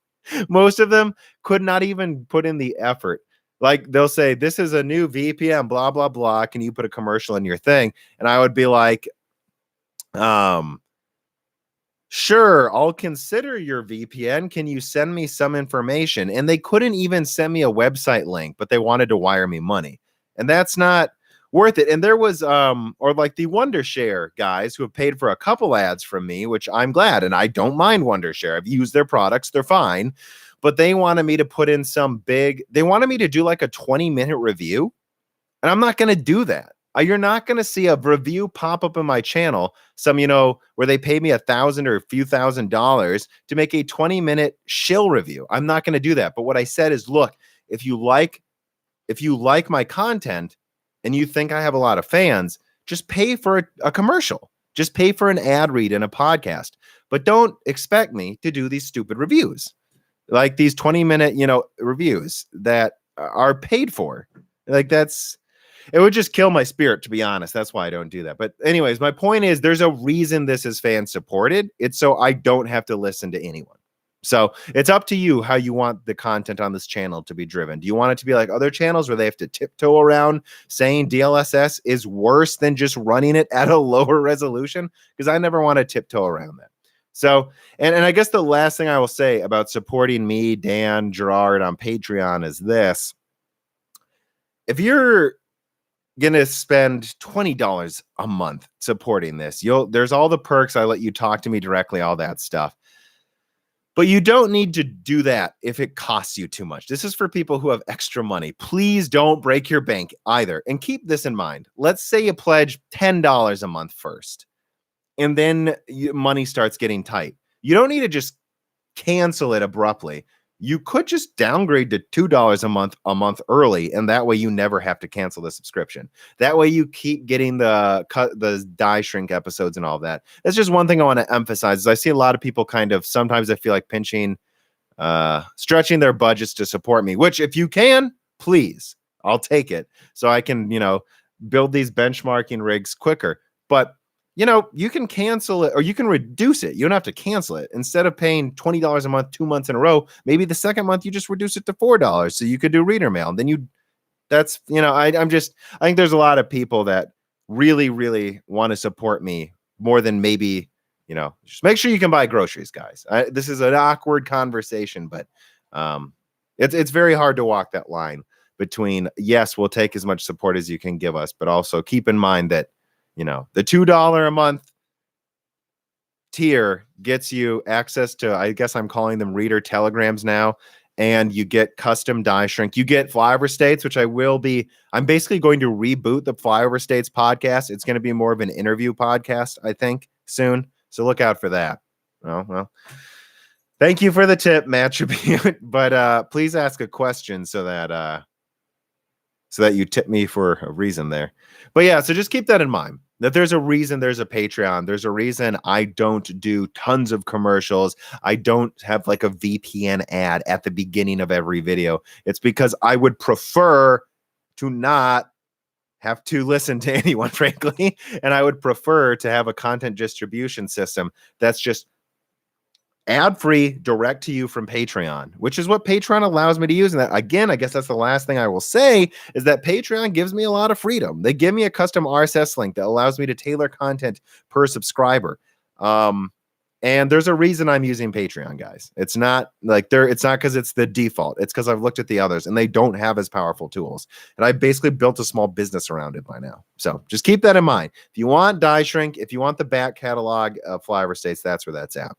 Most of them could not even put in the effort. Like they'll say, this is a new VPN, blah, blah, blah. Can you put a commercial in your thing? And I would be like, sure, I'll consider your VPN. Can you send me some information? And they couldn't even send me a website link, but they wanted to wire me money. And that's not worth it. And there was, or like the Wondershare guys who have paid for a couple ads from me, which I'm glad. And I don't mind Wondershare. I've used their products. They're fine. But they wanted me to put in they wanted me to do like a 20-minute review. And I'm not going to do that. You're not going to see a review pop up in my channel, where they pay me $1,000 or a few $1,000s to make a 20-minute shill review. I'm not going to do that. But what I said is, look, if you like my content and you think I have a lot of fans, just pay for a commercial. Just pay for an ad read in a podcast. But don't expect me to do these stupid reviews. Like these 20-minute, reviews that are paid for. Like it would just kill my spirit, to be honest. That's why I don't do that. But anyways, my point is there's a reason this is fan supported. It's so I don't have to listen to anyone. So it's up to you how you want the content on this channel to be driven. Do you want it to be like other channels where they have to tiptoe around saying DLSS is worse than just running it at a lower resolution? Because I never want to tiptoe around that. So, and I guess the last thing I will say about supporting me, Dan, Gerard on Patreon is this. If you're going to spend $20 a month supporting this, there's all the perks. I let you talk to me directly, all that stuff. But you don't need to do that if it costs you too much. This is for people who have extra money. Please don't break your bank either. And keep this in mind. Let's say you pledge $10 a month first, and then money starts getting tight. You don't need to just cancel it abruptly. You could just downgrade to $2 a month early, and that way you never have to cancel the subscription. That way you keep getting the die shrink episodes and all that. That's just one thing I want to emphasize. Is I see a lot of people sometimes I feel like stretching their budgets to support me, which if you can, please, I'll take it. So I can, build these benchmarking rigs quicker. But you can cancel it or you can reduce it. You don't have to cancel it. Instead of paying $20 a month, 2 months in a row, maybe the second month you just reduce it to $4 so you could do reader mail. And then I think there's a lot of people that really, really want to support me more than maybe, just make sure you can buy groceries, guys. This is an awkward conversation, but it's very hard to walk that line between, yes, we'll take as much support as you can give us, but also keep in mind that the $2 a month tier gets you access to, I guess I'm calling them reader telegrams now, and you get custom die shrink. You get Flyover States, which I'm basically going to reboot the Flyover States podcast. It's going to be more of an interview podcast, I think, soon. So look out for that. Well, thank you for the tip, Matt Tribute. But please ask a question so that so that you tip me for a reason there. But yeah, so just keep that in mind, that there's a reason there's a Patreon. There's a reason I don't do tons of commercials. I don't have like a VPN ad at the beginning of every video. It's because I would prefer to not have to listen to anyone, frankly. And I would prefer to have a content distribution system that's just ad-free, direct to you from Patreon, which is what Patreon allows me to use. And that, again, I guess that's the last thing I will say, is that Patreon gives me a lot of freedom. They give me a custom RSS link that allows me to tailor content per subscriber. And there's a reason I'm using Patreon, guys. It's not like it's not because it's the default. It's because I've looked at the others and they don't have as powerful tools. And I basically built a small business around it by now. So just keep that in mind. If you want die shrink, if you want the back catalog of flyover states, that's where that's at.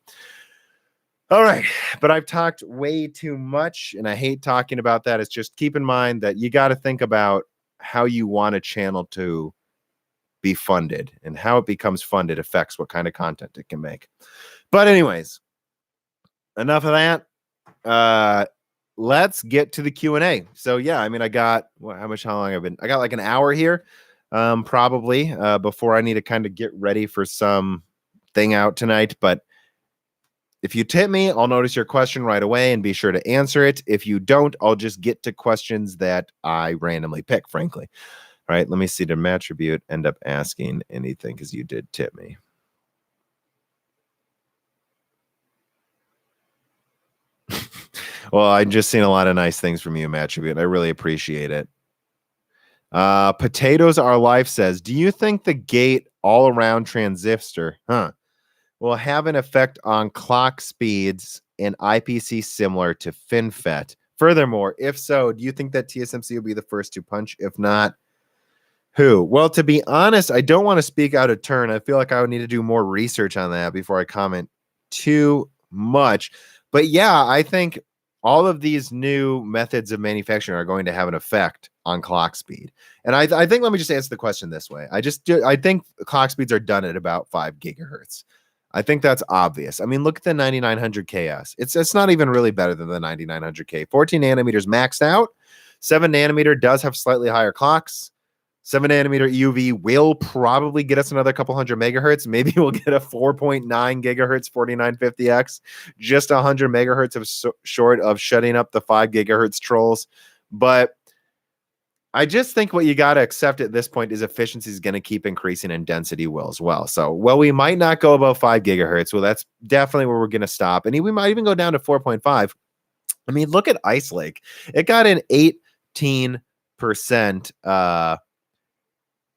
All right, but I've talked way too much, and I hate talking about that. It's just keep in mind that you got to think about how you want a channel to be funded, and how it becomes funded affects what kind of content it can make. But anyways, enough of that. Let's get to the Q&A. So yeah, I mean, I got how long I've been? I got like an hour here, probably, before I need to kind of get ready for some thing out tonight, but if you tip me, I'll notice your question right away and be sure to answer it. If you don't, I'll just get to questions that I randomly pick, frankly. All right, let me see. Did Mattribute end up asking anything because you did tip me? Well, I've just seen a lot of nice things from you, Mattribute. I really appreciate it. Potatoes Are Life says, do you think the gate all-around transistor, will have an effect on clock speeds and IPC similar to FinFET? Furthermore, if so, do you think that TSMC will be the first to punch? If not, who? Well, to be honest, I don't want to speak out of turn. I feel like I would need to do more research on that before I comment too much. But yeah, I think all of these new methods of manufacturing are going to have an effect on clock speed. And I think, let me just answer the question this way. I think clock speeds are done at about 5 gigahertz. I think that's obvious. I mean, look at the 9900KS. It's not even really better than the 9900K. 14 nanometers maxed out. 7 nanometer does have slightly higher clocks. 7 nanometer EUV will probably get us another couple hundred megahertz. Maybe we'll get a 4.9 gigahertz 4950X, just 100 megahertz of short of shutting up the 5 gigahertz trolls. But I just think what you got to accept at this point is efficiency is going to keep increasing and density will as well. So, well, we might not go above 5 gigahertz. Well, that's definitely where we're going to stop. And we might even go down to 4.5. I mean, look at Ice Lake. It got an 18%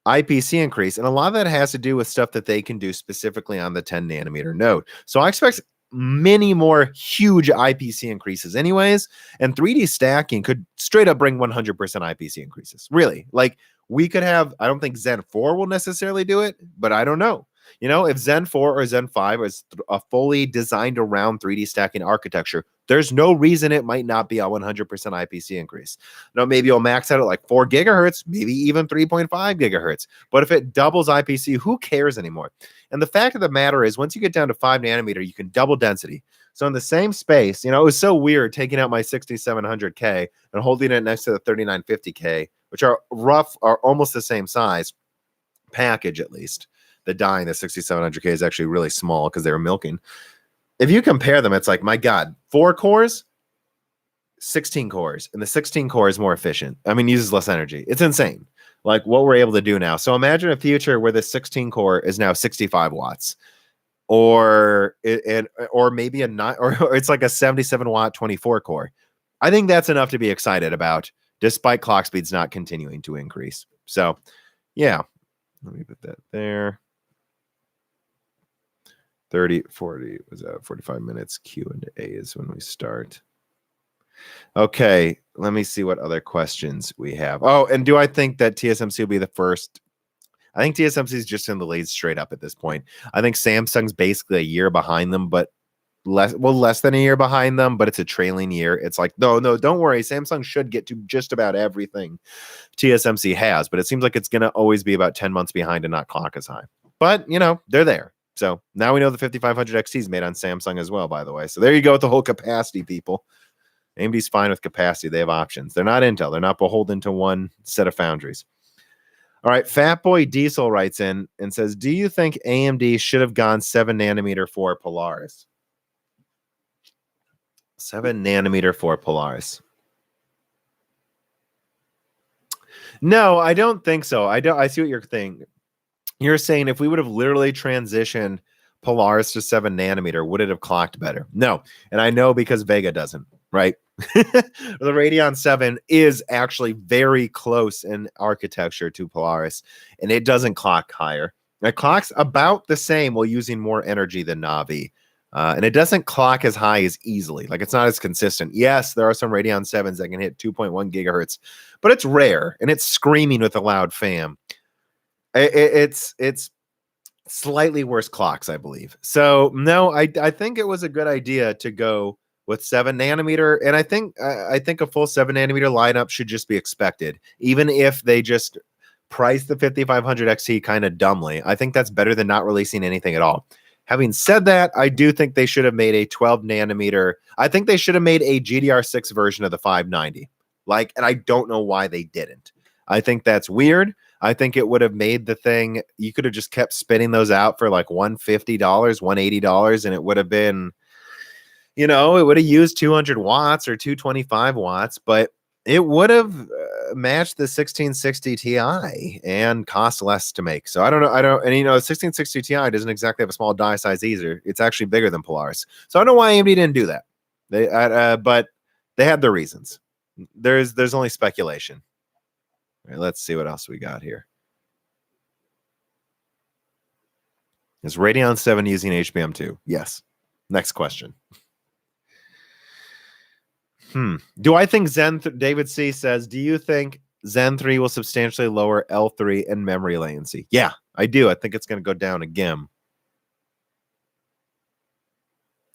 IPC increase. And a lot of that has to do with stuff that they can do specifically on the 10 nanometer node. So I expect many more huge IPC increases anyways, and 3D stacking could straight up bring 100% IPC increases. Really, like we could have, I don't think Zen 4 will necessarily do it, but I don't know. You know, if Zen 4 or Zen 5 is a fully designed around 3D stacking architecture, there's no reason it might not be a 100% IPC increase. Now, maybe it'll max out at like 4 gigahertz, maybe even 3.5 gigahertz. But if it doubles IPC, who cares anymore? And the fact of the matter is, once you get down to 5 nanometer, you can double density. So in the same space, you know, it was so weird taking out my 6700K and holding it next to the 3950K, which are almost the same size package, at least. The die in the 6700K is actually really small because they were milking. If you compare them, it's like, my God, 4 cores, 16 cores, and the 16 core is more efficient. I mean, uses less energy. It's insane, like what we're able to do now. So imagine a future where the 16 core is now 65 watts, or maybe or it's like a 77 watt 24 core. I think that's enough to be excited about, despite clock speeds not continuing to increase. So, yeah, let me put that there. 30, 40, was that 45 minutes? Q&A is when we start. Okay, let me see what other questions we have. Oh, and do I think that TSMC will be the first? I think TSMC is just in the lead straight up at this point. I think Samsung's basically a year behind them, but less than a year behind them, but it's a trailing year. It's like, no, don't worry. Samsung should get to just about everything TSMC has, but it seems like it's going to always be about 10 months behind and not clock as high. But, you know, they're there. So now we know the 5500 XT is made on Samsung as well, by the way. So there you go with the whole capacity, people. AMD's fine with capacity. They have options. They're not Intel. They're not beholden to one set of foundries. All right, Fatboy Diesel writes in and says, do you think AMD should have gone 7 nanometer for Polaris? 7 nanometer for Polaris. No, I don't think so. I see what you're saying. You're saying if we would have literally transitioned Polaris to 7 nanometer, would it have clocked better? No. And I know because Vega doesn't, right? The Radeon 7 is actually very close in architecture to Polaris, and it doesn't clock higher. It clocks about the same while using more energy than Navi. And it doesn't clock as high as easily. Like, it's not as consistent. Yes, there are some Radeon 7s that can hit 2.1 gigahertz, but it's rare, and it's screaming with a loud fan. It's slightly worse clocks, I believe. So no, I think it was a good idea to go with 7 nanometer, and I think a full 7 nanometer lineup should just be expected, even if they just price the 5500 XT kind of dumbly. I think that's better than not releasing anything at all. Having said that, I do think they should have made a 12 nanometer. I think they should have made a GDR6 version of the 590. And I don't know why they didn't. I think that's weird. I think it would have made the thing, you could have just kept spinning those out for like $150, $180, and it would have been, it would have used 200 watts or 225 watts, but it would have matched the 1660 Ti and cost less to make. So I don't know. And the 1660 Ti doesn't exactly have a small die size either. It's actually bigger than Polaris. So I don't know why AMD didn't do that. But they had their reasons. There's only speculation. All right, let's see what else we got here. Is Radeon 7 using HBM2? Yes. Next question. Do I think David C says, do you think Zen 3 will substantially lower L3 and memory latency? Yeah, I do. I think it's going to go down again.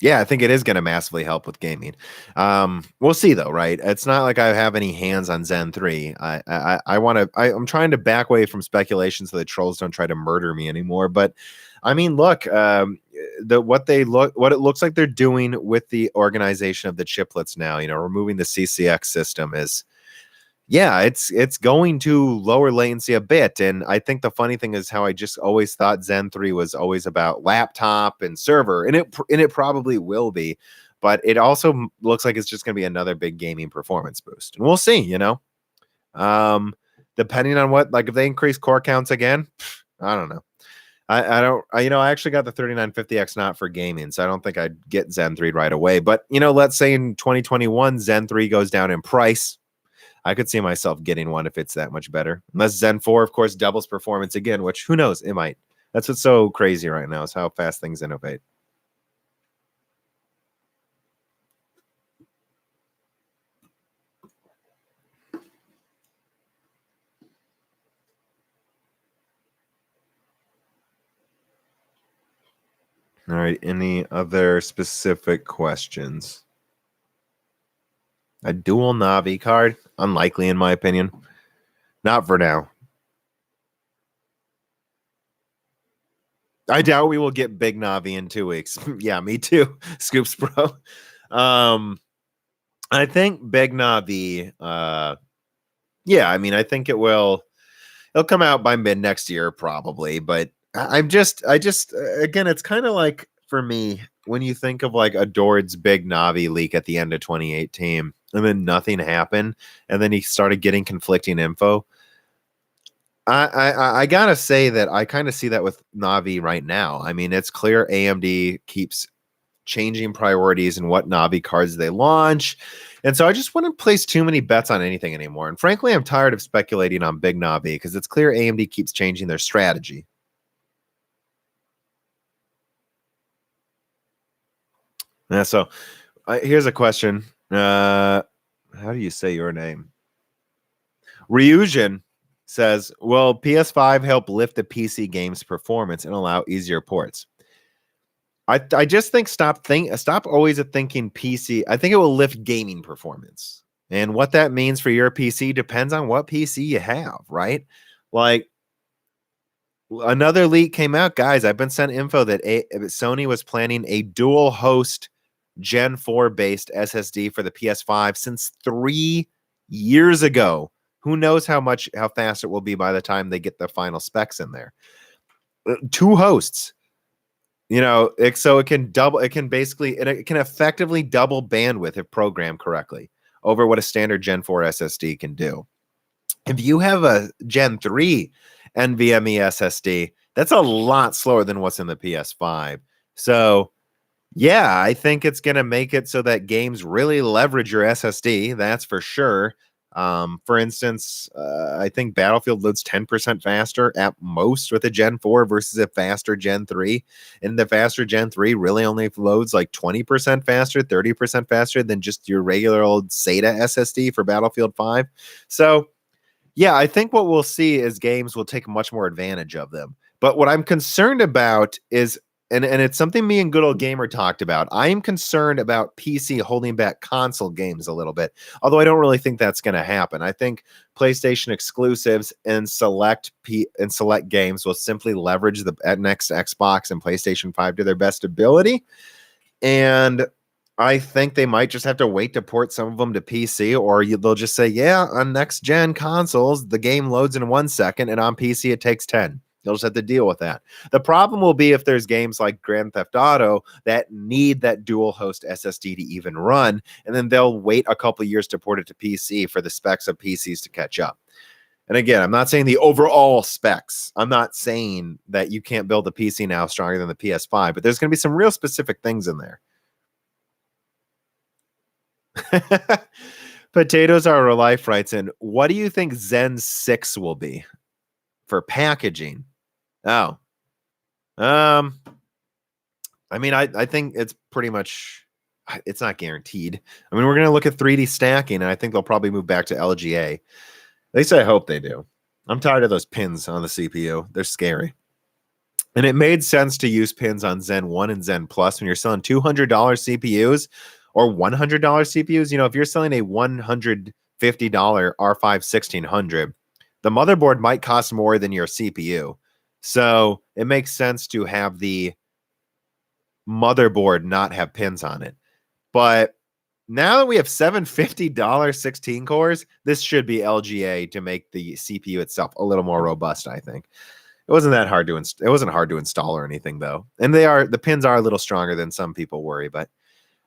Yeah, I think it is going to massively help with gaming. We'll see though, right? It's not like I have any hands on Zen 3. I'm trying to back away from speculation so the trolls don't try to murder me anymore. But I mean, look, what it looks like they're doing with the organization of the chiplets now, removing the CCX system is, yeah, it's going to lower latency a bit. And I think the funny thing is how I just always thought Zen 3 was always about laptop and server, and it probably will be, but it also looks like it's just going to be another big gaming performance boost. And we'll see, depending on what, like if they increase core counts again, I don't know. I actually got the 3950X not for gaming, so I don't think I'd get Zen 3 right away. But, let's say in 2021, Zen 3 goes down in price. I could see myself getting one if it's that much better. Unless Zen 4, of course, doubles performance again, which who knows, it might. That's what's so crazy right now is how fast things innovate. All right, any other specific questions? A dual Navi card? Unlikely, in my opinion. Not for now. I doubt we will get big Navi in 2 weeks. Yeah, me too. Scoops, bro. I think big Navi, yeah, I mean, I think it'll come out by mid next year, probably. But again, it's kind of like, for me, when you think of like Adored's big Navi leak at the end of 2018, and then nothing happened, and then he started getting conflicting info. I gotta say that I kind of see that with Navi right now. I mean, it's clear AMD keeps changing priorities and what Navi cards they launch. And so I just wouldn't place too many bets on anything anymore. And frankly, I'm tired of speculating on big Navi because it's clear AMD keeps changing their strategy. Yeah, so here's a question. How do you say your name? Ryujin says, will PS5 help lift the PC game's performance and allow easier ports? I just think stop always thinking PC. I think it will lift gaming performance. And what that means for your PC depends on what PC you have, right? Like, another leak came out, guys. I've been sent info that Sony was planning a dual host Gen 4 based SSD for the PS5 since 3 years ago. Who knows how fast it will be by the time they get the final specs in there. 2 hosts. So it can effectively double bandwidth if programmed correctly over what a standard Gen 4 SSD can do. If you have a Gen 3 NVMe SSD, that's a lot slower than what's in the PS5. So, yeah, I think it's going to make it so that games really leverage your SSD. That's for sure. For instance, I think Battlefield loads 10% faster at most with a Gen 4 versus a faster Gen 3. And the faster Gen 3 really only loads like 20% faster, 30% faster than just your regular old SATA SSD for Battlefield 5. So, yeah, I think what we'll see is games will take much more advantage of them. But what I'm concerned about is, and it's something me and Good Old Gamer talked about, I am concerned about PC holding back console games a little bit, although I don't really think that's going to happen. I think PlayStation exclusives and select games will simply leverage the next Xbox and PlayStation 5 to their best ability. And I think they might just have to wait to port some of them to PC, or they'll just say, yeah, on next gen consoles, the game loads in 1 second, and on PC, it takes 10. You'll just have to deal with that. The problem will be if there's games like Grand Theft Auto that need that dual host SSD to even run, and then they'll wait a couple of years to port it to PC for the specs of PCs to catch up. And again, I'm not saying the overall specs. I'm not saying that you can't build a PC now stronger than the PS5, but there's going to be some real specific things in there. Potatoes Are Our Life writes in, what do you think Zen 6 will be for packaging? Oh. I mean, I think it's pretty much, it's not guaranteed. I mean, we're going to look at 3D stacking, and I think they'll probably move back to LGA. At least I hope they do. I'm tired of those pins on the CPU. They're scary. And it made sense to use pins on Zen 1 and Zen Plus when you're selling $200 CPUs or $100 CPUs. If you're selling a $150 R5 1600, the motherboard might cost more than your CPU. So it makes sense to have the motherboard not have pins on it. But now that we have $750 16 cores, this should be LGA to make the CPU itself a little more robust, I think. It wasn't that hard to it wasn't hard to install or anything, though. And the pins are a little stronger than some people worry, but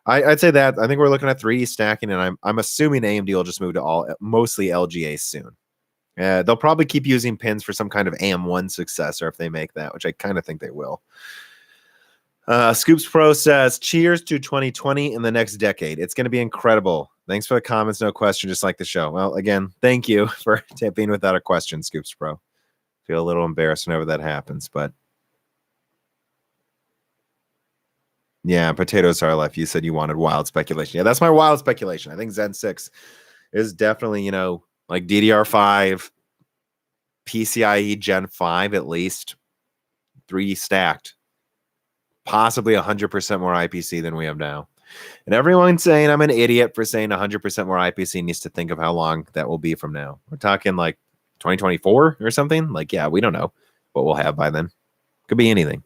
I'd say that I think we're looking at 3D stacking, and I'm assuming AMD will just move to mostly LGA soon. They'll probably keep using pins for some kind of AM1 successor if they make that, which I kind of think they will. Scoops Pro says, cheers to 2020 in the next decade. It's going to be incredible. Thanks for the comments. No question, just like the show. Well, again, thank you for tipping without a question, Scoops Pro. Feel a little embarrassed whenever that happens, but yeah, potatoes are life. You said you wanted wild speculation. Yeah, that's my wild speculation. I think Zen 6 is definitely, like DDR5, PCIe Gen 5 at least, 3D stacked, possibly 100% more IPC than we have now. And everyone's saying I'm an idiot for saying 100% more IPC needs to think of how long that will be from now. We're talking like 2024 or something. Like, yeah, we don't know what we'll have by then. Could be anything.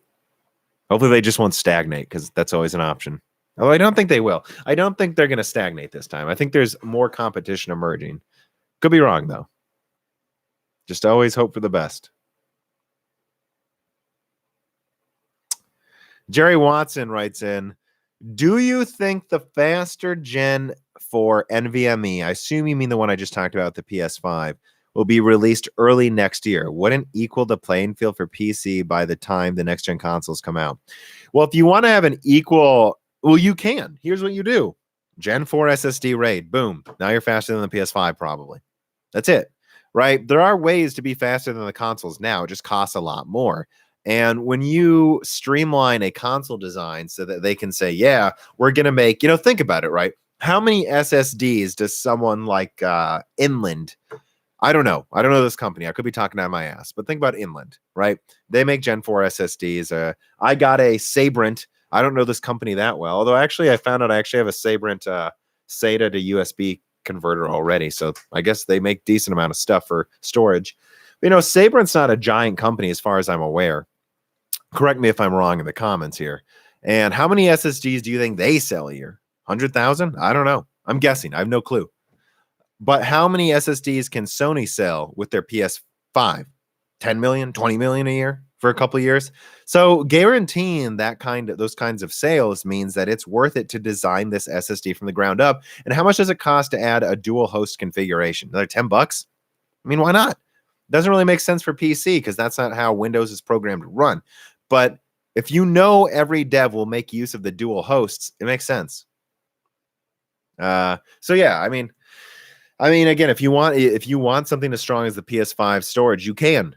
Hopefully they just won't stagnate, because that's always an option. Although I don't think they will. I don't think they're going to stagnate this time. I think there's more competition emerging. Could be wrong, though. Just always hope for the best. Jerry Watson writes in, do you think the faster Gen 4 NVMe, I assume you mean the one I just talked about, the PS5, will be released early next year? Wouldn't equal the playing field for PC by the time the next gen consoles come out? Well, if you want to have an equal, well, you can. Here's what you do. Gen 4 SSD RAID, boom. Now you're faster than the PS5, probably. That's it, right? There are ways to be faster than the consoles now. It just costs a lot more. And when you streamline a console design so that they can say, yeah, we're going to make, think about it, right? How many SSDs does someone like Inland, I don't know this company. I could be talking out of my ass, but think about Inland, right? They make Gen 4 SSDs. I got a Sabrent. I don't know this company that well, although actually I found out I actually have a Sabrent SATA to USB converter already. So I guess they make decent amount of stuff for storage. Sabrent's not a giant company as far as I'm aware. Correct me if I'm wrong in the comments here. And how many SSDs do you think they sell a year? 100,000? I don't know. I'm guessing. I have no clue. But how many SSDs can Sony sell with their PS5? 10 million, 20 million a year for a couple of years. So guaranteeing those kinds of sales means that it's worth it to design this SSD from the ground up. And how much does it cost to add a dual host configuration? Another $10? I mean, why not? Doesn't really make sense for PC because that's not how Windows is programmed to run. But if you know every dev will make use of the dual hosts, it makes sense. So yeah, I mean, again, if you want something as strong as the PS5 storage, you can.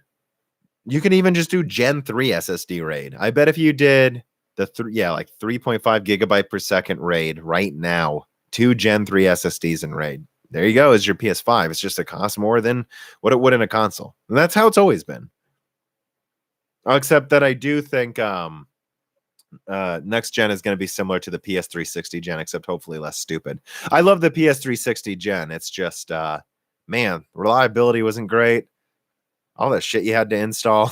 You can even just do Gen 3 SSD RAID. I bet if you did the 3.5 gigabyte per second RAID right now, 2 Gen 3 SSDs in RAID. There you go, is your PS5. It's just a cost more than what it would in a console. And that's how it's always been. Except that I do think next gen is going to be similar to the PS360 gen, except hopefully less stupid. I love the PS360 gen. It's just, man, reliability wasn't great. All that shit you had to install.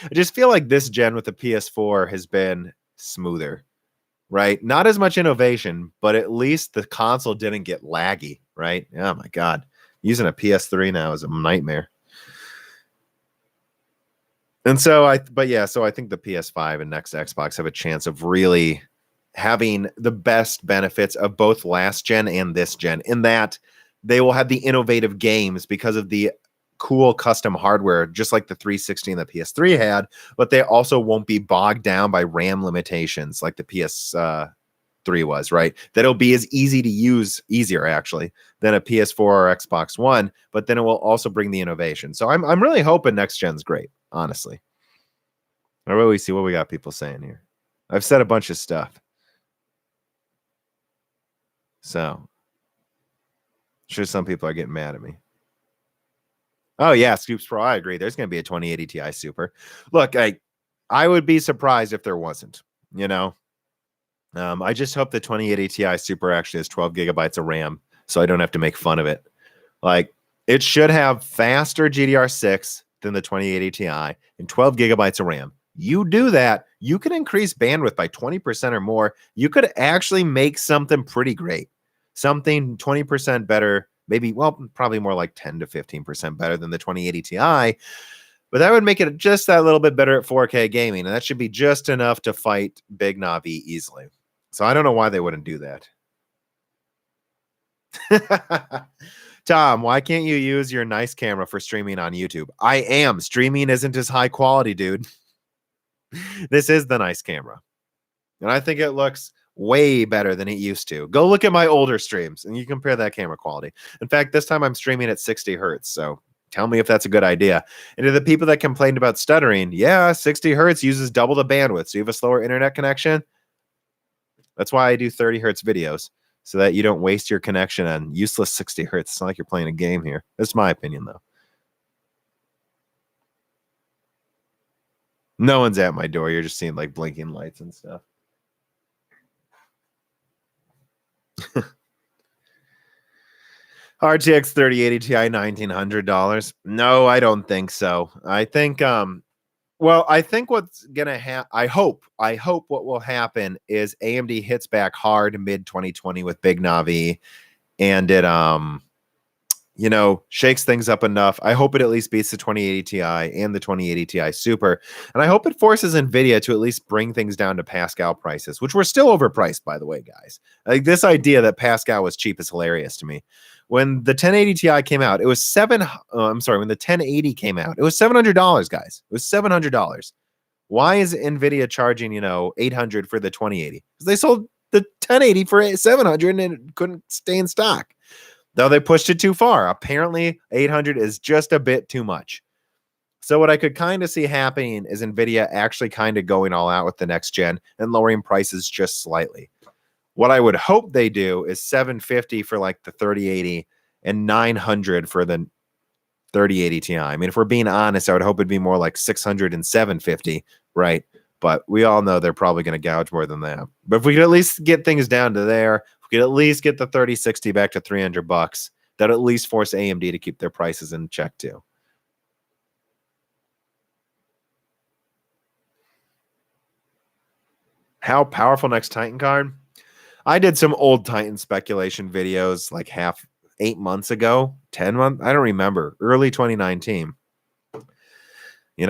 I just feel like this gen with the PS4 has been smoother, right? Not as much innovation, but at least the console didn't get laggy, right? Oh my God. Using a PS3 now is a nightmare. And so I think the PS5 and next Xbox have a chance of really having the best benefits of both last gen and this gen, in that they will have the innovative games because of the cool custom hardware, just like the 360 and the PS3 had, but they also won't be bogged down by RAM limitations like the PS3 was, right? That'll be as easy to use, easier actually, than a PS4 or Xbox One, but then it will also bring the innovation. So I'm really hoping next gen's great, honestly. All right, we see what we got people saying here. I've said a bunch of stuff. So I'm sure some people are getting mad at me. Oh yeah, Scoops Pro. I agree. There's going to be a 2080 Ti Super. Look, I would be surprised if there wasn't. You know, I just hope the 2080 Ti Super actually has 12 gigabytes of RAM, so I don't have to make fun of it. Like, it should have faster GDR6 than the 2080 Ti and 12 gigabytes of RAM. You do that, you can increase bandwidth by 20% or more. You could actually make something pretty great, something 20% better. Maybe, well, probably more like 10 to 15% better than the 2080 Ti, but that would make it just that little bit better at 4K gaming, and that should be just enough to fight Big Navi easily. So I don't know why they wouldn't do that. Tom, why can't you use your nice camera for streaming on YouTube? I am. Streaming isn't as high quality, dude. This is the nice camera, and I think it looks way better than it used to. Go look at my older streams and you compare that camera quality. In fact, this time I'm streaming at 60 hertz. So tell me if that's a good idea. And to the people that complained about stuttering, yeah, 60 hertz uses double the bandwidth. So you have a slower internet connection. That's why I do 30 hertz videos, so that you don't waste your connection on useless 60 hertz. It's not like you're playing a game here. That's my opinion, though. No one's at my door. You're just seeing like blinking lights and stuff. RTX 3080 Ti $1,900. No, I don't think so. I think I think what's gonna happen, I hope what will happen is AMD hits back hard mid 2020 with Big Navi, and it shakes things up enough. I hope it at least beats the 2080 Ti and the 2080 Ti Super. And I hope it forces NVIDIA to at least bring things down to Pascal prices, which were still overpriced, by the way, guys. Like, this idea that Pascal was cheap is hilarious to me. When the 1080 Ti came out, it was when the 1080 came out, it was $700, guys. It was $700. Why is NVIDIA charging, $800 for the 2080? Because they sold the 1080 for $700 and it couldn't stay in stock. Though they pushed it too far. Apparently, $800 is just a bit too much. So what I could kind of see happening is NVIDIA actually kind of going all out with the next gen and lowering prices just slightly. What I would hope they do is $750 for like the 3080 and $900 for the 3080 Ti. I mean, if we're being honest, I would hope it'd be more like $600 and $750, right? But we all know they're probably going to gouge more than that. But if we could at least get things down to there, we could at least get the 3060 back to $300. That at least force AMD to keep their prices in check too. How powerful next Titan card? I did some old Titan speculation videos like 8 months ago, 10 months. I don't remember. Early 2019. If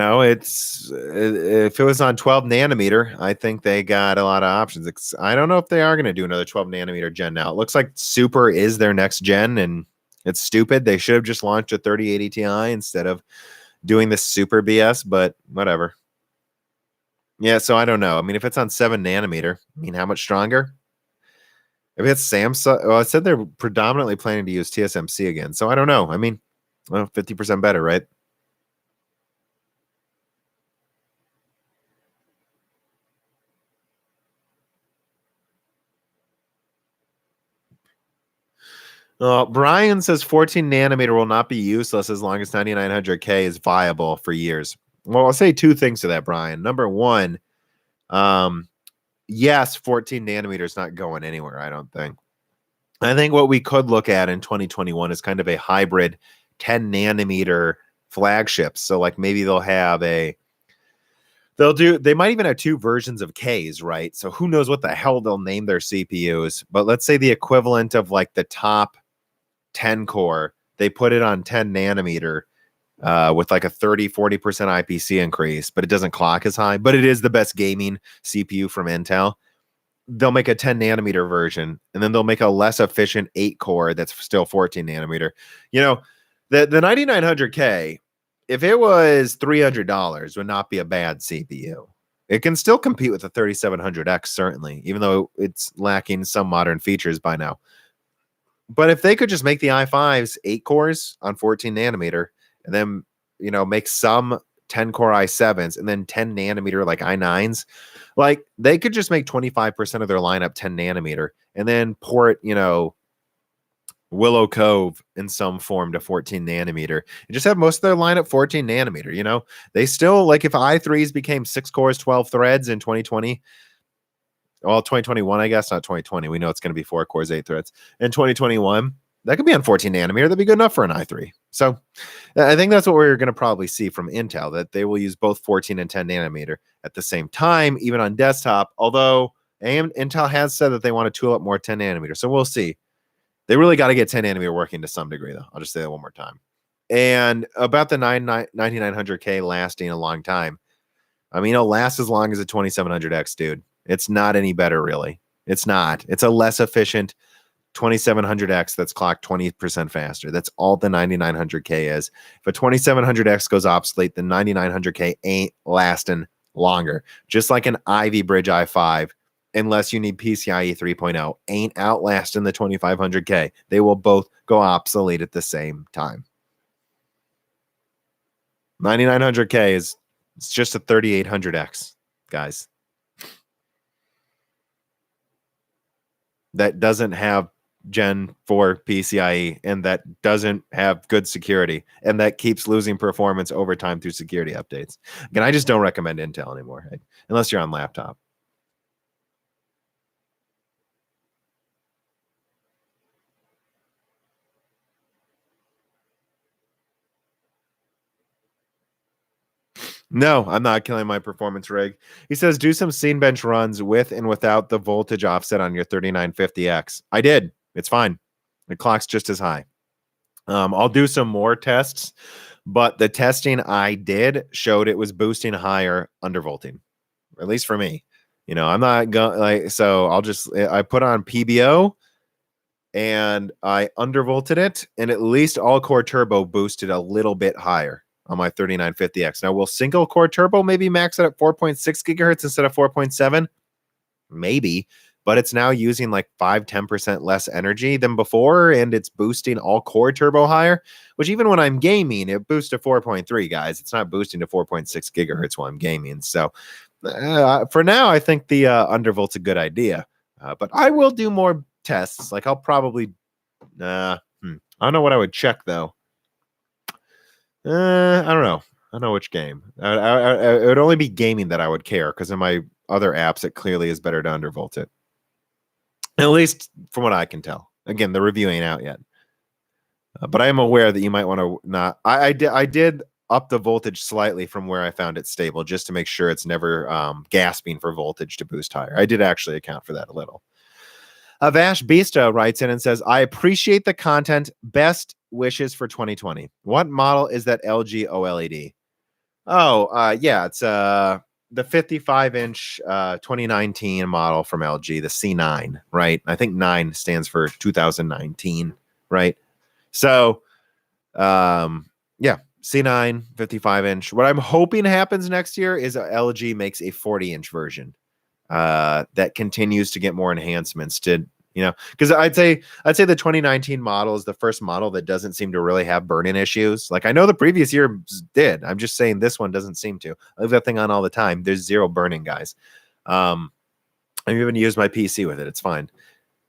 it was on 12 nanometer, I think they got a lot of options. I don't know if they are going to do another 12 nanometer gen now. It looks like Super is their next gen, and it's stupid. They should have just launched a 3080 Ti instead of doing this Super BS, but whatever. Yeah, so I don't know. I mean, if it's on 7 nanometer, I mean, how much stronger? If it's Samsung, well, it said they're predominantly planning to use TSMC again. So I don't know. I mean, well, 50% better, right? Brian says 14 nanometer will not be useless as long as 9900K is viable for years. Well, I'll say two things to that, Brian. Number one, yes, 14 nanometer is not going anywhere, I don't think. I think what we could look at in 2021 is kind of a hybrid 10 nanometer flagship. So like maybe they might even have two versions of Ks, right? So who knows what the hell they'll name their CPUs, but let's say the equivalent of like the top 10 core, they put it on 10 nanometer with like a 30-40% IPC increase, but it doesn't clock as high, but it is the best gaming CPU from Intel. They'll make a 10 nanometer version, and then they'll make a less efficient 8 core that's still 14 nanometer. The 9900K, if it was $300, would not be a bad CPU. It can still compete with the 3700X, certainly, even though it's lacking some modern features by now. But if they could just make the i5s 8 cores on 14 nanometer, and then make some 10 core i7s and then 10 nanometer like i9s, like they could just make 25% of their lineup 10 nanometer and then port Willow Cove in some form to 14 nanometer and just have most of their lineup 14 nanometer. They still, like, if i3s became 6 cores 12 threads in 2020, well, 2021, I guess, not 2020, we know it's going to be 4 cores 8 threads in 2021, that could be on 14 nanometer. That'd be good enough for an i3. So I think that's what we're going to probably see from Intel, that they will use both 14 and 10 nanometer at the same time, even on desktop. Although Intel has said that they want to tool up more 10 nanometer. So we'll see. They really got to get 10 nanometer working to some degree, though. I'll just say that one more time. And about the 9900K lasting a long time. I mean, it'll last as long as a 2700X, dude. It's not any better, really. It's not. It's a less efficient 2700X that's clocked 20% faster. That's all the 9900K is. If a 2700X goes obsolete, the 9900K ain't lasting longer. Just like an Ivy Bridge i5, unless you need PCIe 3.0, ain't outlasting the 2500K. They will both go obsolete at the same time. 9900K it's just a 3800X, guys. That doesn't have Gen 4 PCIe, and that doesn't have good security, and that keeps losing performance over time through security updates. Again, I just don't recommend Intel anymore, right? Unless you're on laptop. No, I'm not killing my performance rig. He says, do some scene bench runs with and without the voltage offset on your 3950X. I did. It's fine. The clock's just as high. I'll do some more tests, but the testing I did showed it was boosting higher undervolting, at least for me. I'm not going so I put on PBO and I undervolted it, and at least all core turbo boosted a little bit higher on my 3950X. Now, will single core turbo maybe max it at 4.6 gigahertz instead of 4.7? Maybe, but it's now using like 5-10% less energy than before, and it's boosting all core turbo higher, which even when I'm gaming, it boosts to 4.3, guys. It's not boosting to 4.6 gigahertz while I'm gaming. So for now, I think the undervolt's a good idea, but I will do more tests. Like I'll probably, I don't know what I would check though. I don't know. I don't know which game. It would only be gaming that I would care, because in my other apps, it clearly is better to undervolt it. At least from what I can tell. Again, the review ain't out yet. But I am aware that you might want to not. I did up the voltage slightly from where I found it stable, just to make sure it's never gasping for voltage to boost higher. I did actually account for that a little. Avash Bista writes in and says, I appreciate the content. Best wishes for 2020. What model is that LG OLED? Yeah, it's the 55-inch 2019 model from LG, the C9, right? I think 9 stands for 2019, right? So, yeah, C9, 55-inch. What I'm hoping happens next year is LG makes a 40-inch version that continues to get more enhancements to, because I'd say the 2019 model is the first model that doesn't seem to really have burn-in issues. Like, I know the previous year did. I'm just saying this one doesn't seem to. I leave that thing on all the time. There's zero burning, guys. I've even used my PC with it. It's fine.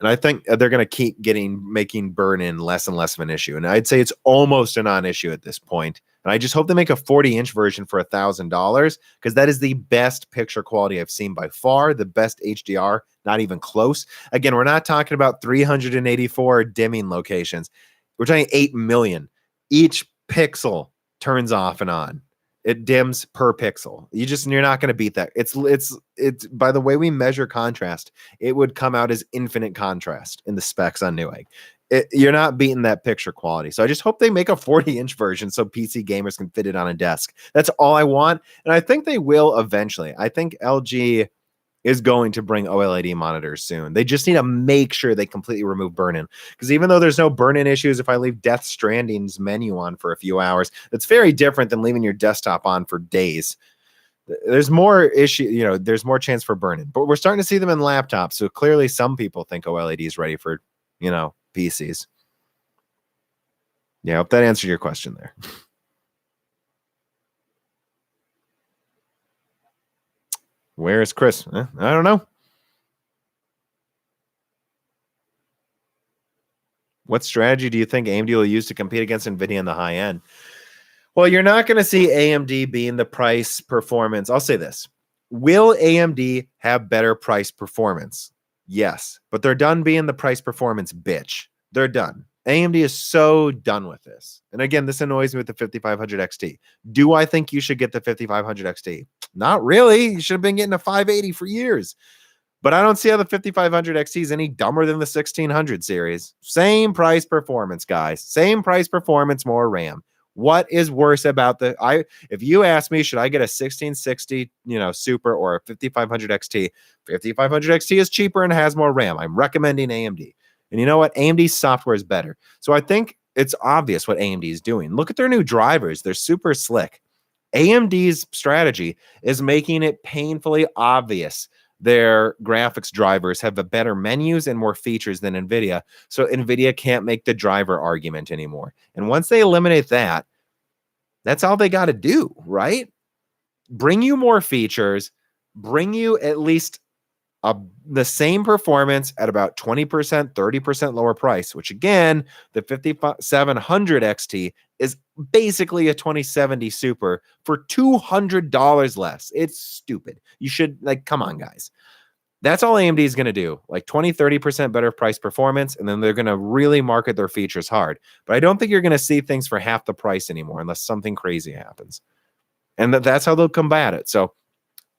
And I think they're going to keep making burn-in less and less of an issue. And I'd say it's almost a non-issue at this point. And I just hope they make a 40-inch version for $1,000, because that is the best picture quality I've seen by far, the best HDR, not even close. Again, we're not talking about 384 dimming locations. We're talking 8 million. Each pixel turns off and on. It dims per pixel. You're not going to beat that. It's by the way we measure contrast, it would come out as infinite contrast in the specs on Newegg. You're not beating that picture quality. So I just hope they make a 40-inch version so PC gamers can fit it on a desk. That's all I want. And I think they will eventually. I think LG is going to bring OLED monitors soon. They just need to make sure they completely remove burn-in. Because even though there's no burn-in issues, if I leave Death Stranding's menu on for a few hours, it's very different than leaving your desktop on for days. There's more issue, there's more chance for burn-in. But we're starting to see them in laptops. So clearly some people think OLED is ready for, PCs. Yeah, I hope that answered your question there. Where is Chris? I don't know. What strategy do you think AMD will use to compete against NVIDIA in the high end? Well, you're not going to see AMD being the price performance. I'll say this. Will AMD have better price performance? Yes, but they're done being the price performance bitch. They're done. AMD is so done with this. And again, this annoys me with the 5500 XT. Do I think you should get the 5500 XT? Not really. You should have been getting a 580 for years. But I don't see how the 5500 XT is any dumber than the 1600 series. Same price performance, guys. Same price performance, more RAM. What is worse about if you ask me, should I get a 1660, Super or a 5500 XT? 5500 XT is cheaper and has more RAM. I'm recommending AMD. And you know what? AMD's software is better. So I think it's obvious what AMD is doing. Look at their new drivers. They're super slick. AMD's strategy is making it painfully obvious their graphics drivers have better menus and more features than NVIDIA. So NVIDIA can't make the driver argument anymore. And once they eliminate that, that's all they got to do, right? Bring you more features, bring you at least the same performance at about 20%, 30% lower price, which again, the 5700 XT is basically a 2070 Super for $200 less. It's stupid. You should, come on, guys. That's all AMD is going to do, 20, 30% better price performance, and then they're going to really market their features hard. But I don't think you're going to see things for half the price anymore unless something crazy happens. And that's how they'll combat it. So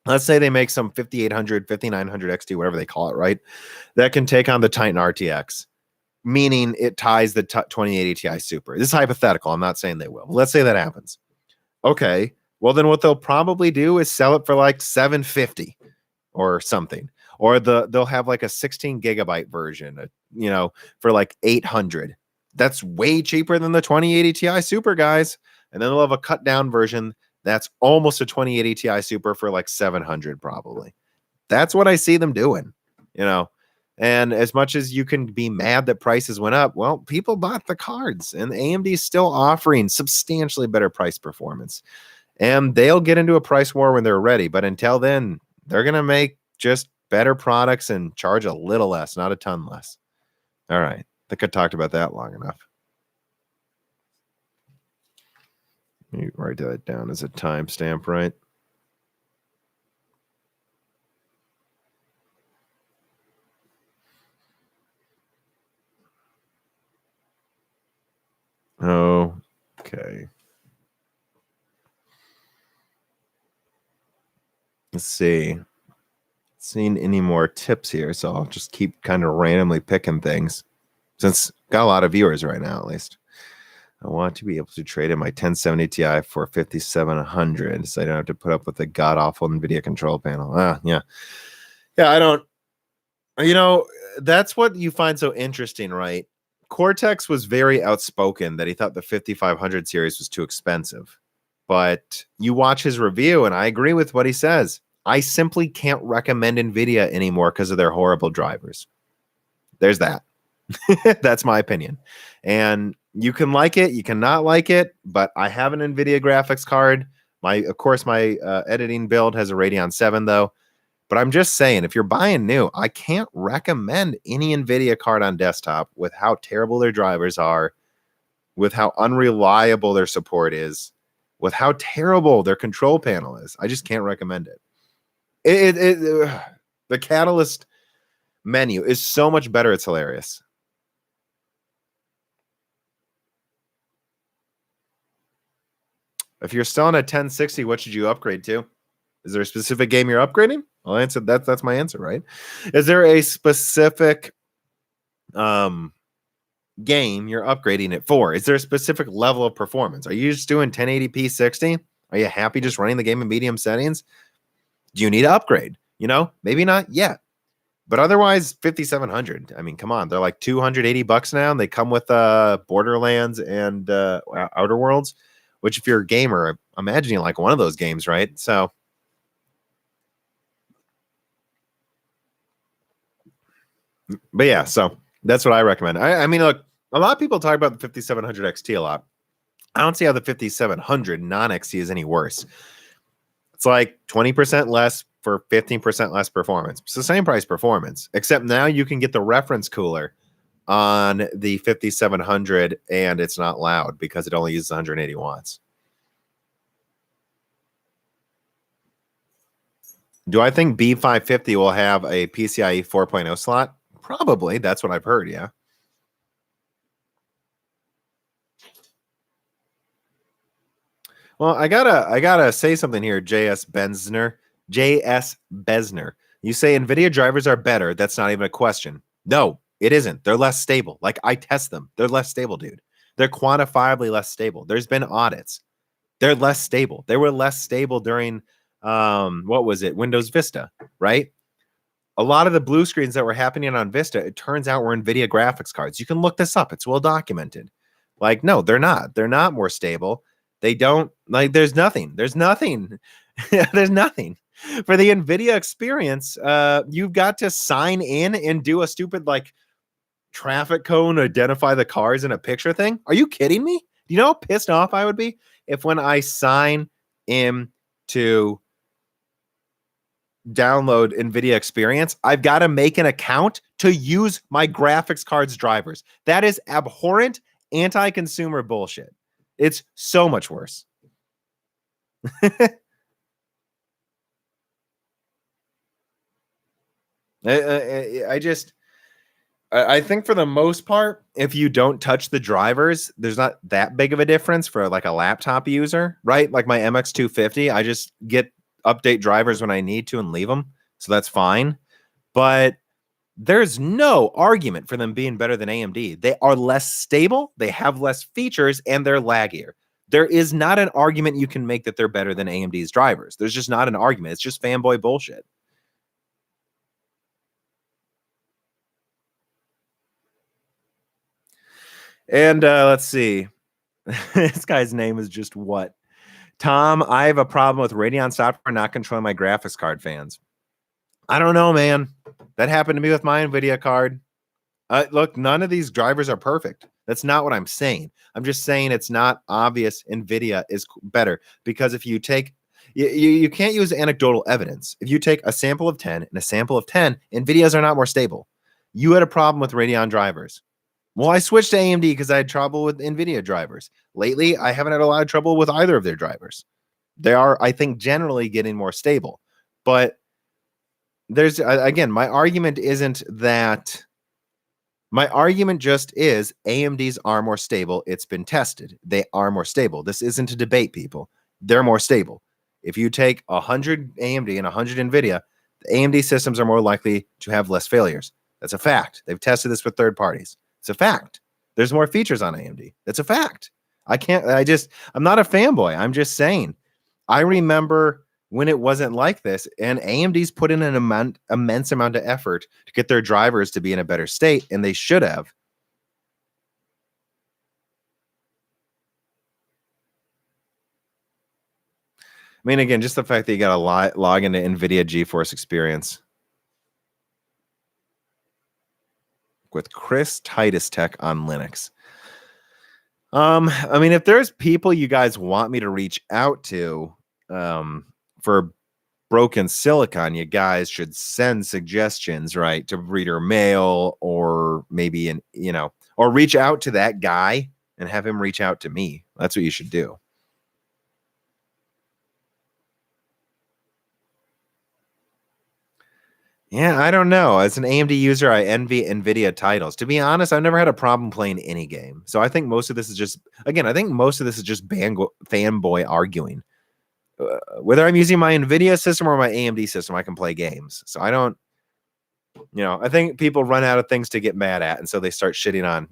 let's say they make some 5800, 5900 XT, whatever they call it, right? That can take on the Titan RTX, meaning it ties the 2080 Ti Super. This is hypothetical. I'm not saying they will. Let's say that happens. Okay. Well, then what they'll probably do is sell it for $750 or something. Or they'll have a 16 gigabyte version, for $800. That's way cheaper than the 2080 Ti Super, guys. And then they'll have a cut down version that's almost a 2080 Ti Super for $700 probably. That's what I see them doing, And as much as you can be mad that prices went up, well, people bought the cards, and AMD is still offering substantially better price performance. And they'll get into a price war when they're ready. But until then, they're going to make just better products and charge a little less, not a ton less. All right. I think I talked about that long enough. You write that down as a timestamp, right? Okay. Let's see. Seen any more tips here, so I'll just keep kind of randomly picking things. Since got a lot of viewers right now, at least. I want to be able to trade in my 1070 Ti for 5700, so I don't have to put up with the god-awful NVIDIA control panel. Yeah. Yeah, I don't... You know, that's what you find so interesting, right? Cortex was very outspoken that he thought the 5500 series was too expensive. But you watch his review, and I agree with what he says. I simply can't recommend NVIDIA anymore because of their horrible drivers. There's that. That's my opinion. And you can like it, you cannot like it, but I have an NVIDIA graphics card. Of course, my editing build has a Radeon 7, though. But I'm just saying, if you're buying new, I can't recommend any NVIDIA card on desktop with how terrible their drivers are, with how unreliable their support is, with how terrible their control panel is. I just can't recommend it. The Catalyst menu is so much better. It's hilarious. If you're still on a 1060, what should you upgrade to? Is there a specific game you're upgrading? I'll answer that. That's my answer, right? Is there a specific game you're upgrading it for? Is there a specific level of performance? Are you just doing 1080p 60? Are you happy just running the game in medium settings? Do you need to upgrade? You know, maybe not yet. But otherwise, 5700. I mean, come on. They're like $280 now, and they come with Borderlands and Outer Worlds, which if you're a gamer, I'm imagining like one of those games, right? So but yeah, so that's what I recommend. I mean, look, a lot of people talk about the 5700 XT a lot. I don't see how the 5700 non-XT is any worse. It's like 20% less for 15% less performance. It's the same price performance, except now you can get the reference cooler on the 5700 and it's not loud because it only uses 180 watts. Do I think B550 will have a PCIe 4.0 slot? Probably. That's what I've heard, yeah. Well, I gotta say something here, JS Besner. You say NVIDIA drivers are better. That's not even a question. No, it isn't. They're less stable. Like, I test them. They're less stable, dude. They're quantifiably less stable. There's been audits. They're less stable. They were less stable during what was it? Windows Vista, right? A lot of the blue screens that were happening on Vista, it turns out were NVIDIA graphics cards. You can look this up. It's well documented. Like, no, they're not. They're not more stable. They don't, like, there's nothing. There's nothing. There's nothing. For the NVIDIA experience, you've got to sign in and do a stupid, like, traffic cone, identify the cars in a picture thing. Are you kidding me? Do you know how pissed off I would be if when I sign in to download NVIDIA experience, I've got to make an account to use my graphics card's drivers. That is abhorrent anti-consumer bullshit. It's so much worse. I think for the most part, if you don't touch the drivers, there's not that big of a difference for like a laptop user, right? Like my MX250, I just get update drivers when I need to and leave them. So that's fine. But there's no argument for them being better than AMD. They are less stable, they have less features, and they're laggier. There is not an argument you can make that they're better than AMD's drivers. There's just not an argument. It's just fanboy bullshit. And let's see. This guy's name is just what? Tom, I have a problem with Radeon software not controlling my graphics card fans. I don't know, man. That happened to me with my NVIDIA card. Look, none of these drivers are perfect. That's not what I'm saying. I'm just saying it's not obvious NVIDIA is better because if you take, you can't use anecdotal evidence. If you take a sample of 10 and a sample of 10, NVIDIAs are not more stable. You had a problem with Radeon drivers. Well, I switched to AMD because I had trouble with NVIDIA drivers. Lately, I haven't had a lot of trouble with either of their drivers. They are, I think, generally getting more stable. But there's, again, my argument isn't that. My argument just is AMDs are more stable. It's been tested. They are more stable. This isn't a debate, people. They're more stable. If you take 100 AMD and 100 NVIDIA, the AMD systems are more likely to have less failures. That's a fact. They've tested this with third parties. It's a fact. There's more features on AMD. That's a fact. I'm not a fanboy. I'm just saying. I remember when it wasn't like this, and AMD's put in an immense amount of effort to get their drivers to be in a better state, and they should have. I mean, again, just the fact that you got to log into NVIDIA GeForce Experience with Chris Titus Tech on Linux. I mean, if there's people you guys want me to reach out to for broken silicon, you guys should send suggestions, right, to reader mail, or maybe or reach out to that guy and have him reach out to me. That's what you should do. Yeah, I don't know. As an AMD user, I envy NVIDIA titles. To be honest, I've never had a problem playing any game. So I think most of this is just fanboy arguing. Whether I'm using my NVIDIA system or my AMD system, I can play games. So I don't, I think people run out of things to get mad at. And so they start shitting on,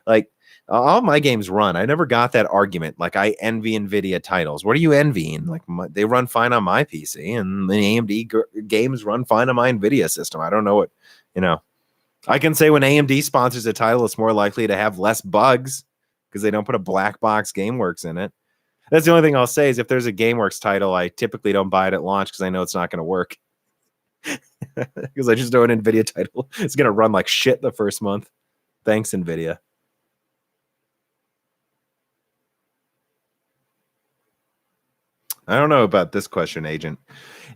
like all my games run. I never got that argument. Like, I envy NVIDIA titles. What are you envying? Like, they run fine on my PC, and the AMD games run fine on my NVIDIA system. I don't know what, I can say when AMD sponsors a title, it's more likely to have less bugs because they don't put a black box GameWorks in it. That's the only thing I'll say is if there's a GameWorks title, I typically don't buy it at launch because I know it's not going to work. Because I just know an NVIDIA title is going to run like shit the first month. Thanks, NVIDIA. I don't know about this question, Agent.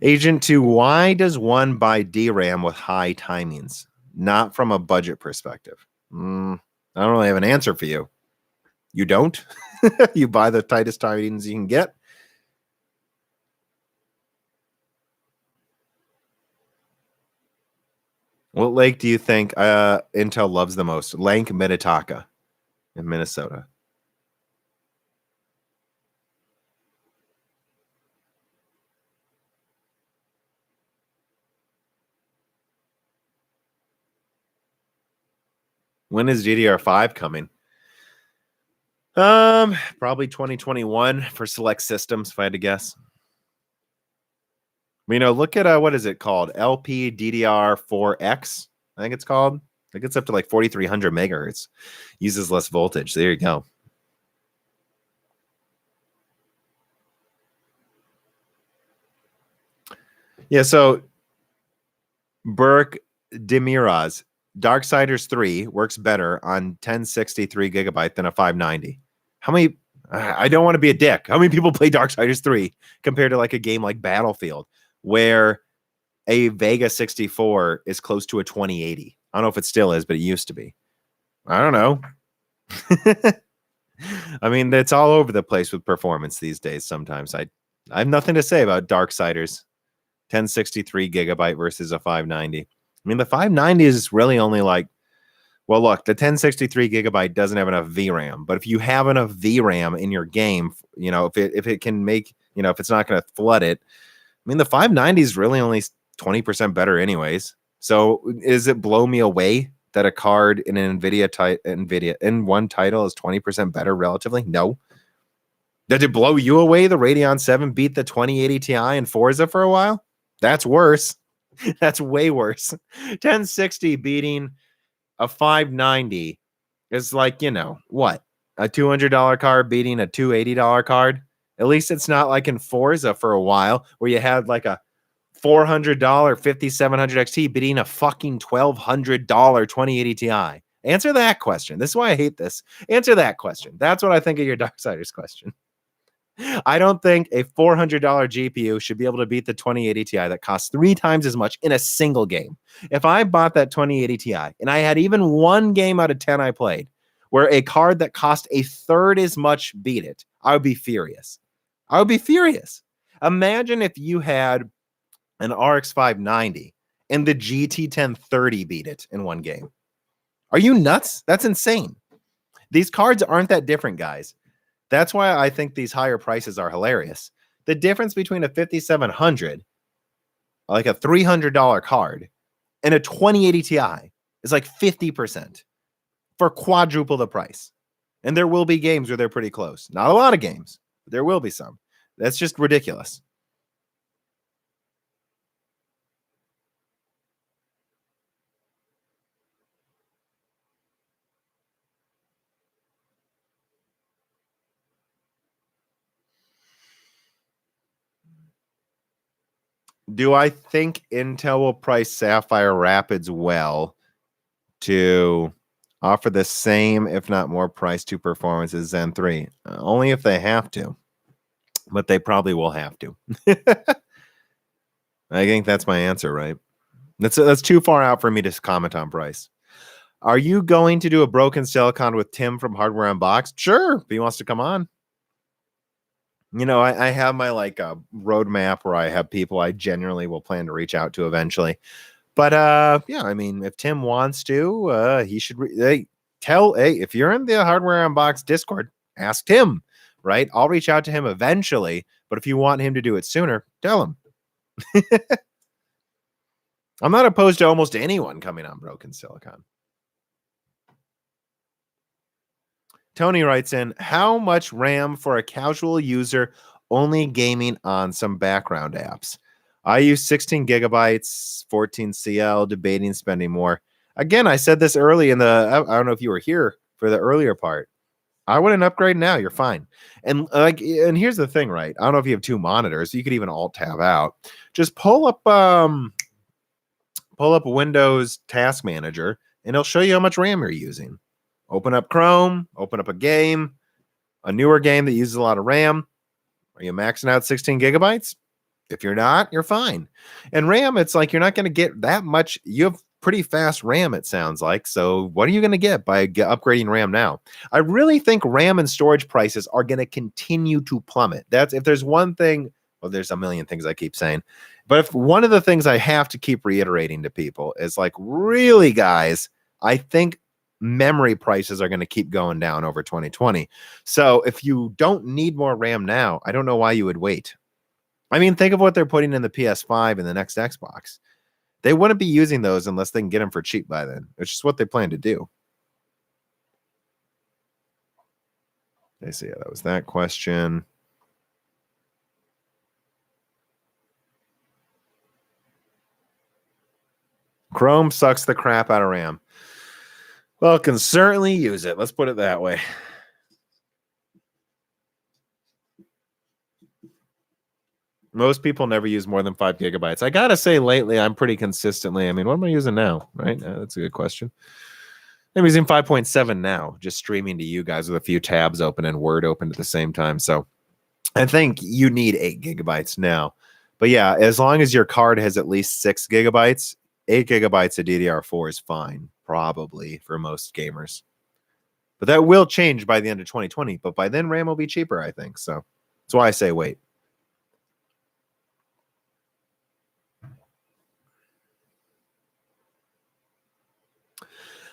Agent 2, why does one buy DRAM with high timings? Not from a budget perspective. I don't really have an answer for you. You don't? You buy the tightest timings you can get? What lake do you think Intel loves the most? Lake Minnetonka in Minnesota. When is GDR5 coming? Probably 2021 for select systems, if I had to guess. Look at what is it called? LPDDR4X, I think it's called. I think it's up to like 4,300 megahertz. Uses less voltage. There you go. Yeah, so Burke Demiraz, Darksiders 3 works better on 1063 gigabyte than a 590. How many? I don't want to be a dick. How many people play Darksiders 3 compared to like a game like Battlefield, where a Vega 64 is close to a 2080? I don't know if it still is, but it used to be. I don't know. I mean, it's all over the place with performance these days. Sometimes I have nothing to say about Darksiders 1063 gigabyte versus a 590. I mean, the 590 is really only like, well, look, the 1063 gigabyte doesn't have enough VRAM, but if you have enough VRAM in your game, if it can make, if it's not going to flood it, I mean, the 590 is really only 20% better anyways. So is it blow me away that a card in an NVIDIA in one title is 20% better relatively? No. Did it blow you away? The Radeon 7 beat the 2080 Ti in Forza for a while? That's worse. That's way worse. 1060 beating a 590 is like, what? A $200 card beating a $280 card? At least it's not like in Forza for a while where you had like a $400 5700 XT beating a fucking $1,200 2080 Ti. Answer that question. This is why I hate this. Answer that question. That's what I think of your Darksiders question. I don't think a $400 GPU should be able to beat the 2080 Ti that costs 3 times as much in a single game. If I bought that 2080 Ti and I had even one game out of 10 I played where a card that cost a third as much beat it, I would be furious. I would be furious. Imagine if you had an RX 590 and the GT 1030 beat it in one game. Are you nuts? That's insane. These cards aren't that different, guys. That's why I think these higher prices are hilarious. The difference between a 5700, like a $300 card, and a 2080 Ti is like 50% for quadruple the price. And there will be games where they're pretty close. Not a lot of games, but there will be some. That's just ridiculous. Do I think Intel will price Sapphire Rapids well to offer the same, if not more, price to performance as Zen 3? Only if they have to, but they probably will have to. I think that's my answer, right? That's too far out for me to comment on price. Are you going to do a broken silicon with Tim from Hardware Unboxed? Sure, if he wants to come on. You know, I have my like roadmap where I have people I genuinely will plan to reach out to eventually. But yeah, I mean, if Tim wants to, he should hey, if you're in the Hardware Unboxed Discord, ask Tim, right? I'll reach out to him eventually, but if you want him to do it sooner, tell him. I'm not opposed to almost anyone coming on Broken Silicon. Tony writes in, how much RAM for a casual user only gaming on some background apps? I use 16 gigabytes, 14 CL, debating spending more. Again, I said this early in the, I don't know if you were here for the earlier part. I wouldn't upgrade now. You're fine. And here's the thing, right? I don't know if you have two monitors. You could even alt tab out. Just pull up Windows Task Manager, and it'll show you how much RAM you're using. Open up Chrome, open up a game, a newer game that uses a lot of RAM. Are you maxing out 16 gigabytes? If you're not, you're fine. And RAM, it's like you're not going to get that much. You have pretty fast RAM, it sounds like. So what are you going to get by upgrading RAM now? I really think RAM and storage prices are going to continue to plummet. That's if there's one thing, well, there's a million things I keep saying. But if one of the things I have to keep reiterating to people is like, really, guys, I think memory prices are going to keep going down over 2020. So if you don't need more RAM now, I don't know why you would wait. I mean, think of what they're putting in the PS5 and the next Xbox. They wouldn't be using those unless they can get them for cheap by then. It's just what they plan to do. I see. Yeah, that was that question. Chrome sucks the crap out of RAM. Well, it can certainly use it. Let's put it that way. Most people never use more than 5 gigabytes. I got to say lately, I'm pretty consistently. I mean, what am I using now? Right? That's a good question. I'm using 5.7 now, just streaming to you guys with a few tabs open and Word open at the same time. So I think you need 8 gigabytes now. But yeah, as long as your card has at least 6 gigabytes, 8 gigabytes of DDR4 is fine, probably, for most gamers. But that will change by the end of 2020. But by then, RAM will be cheaper, I think. So that's why I say wait.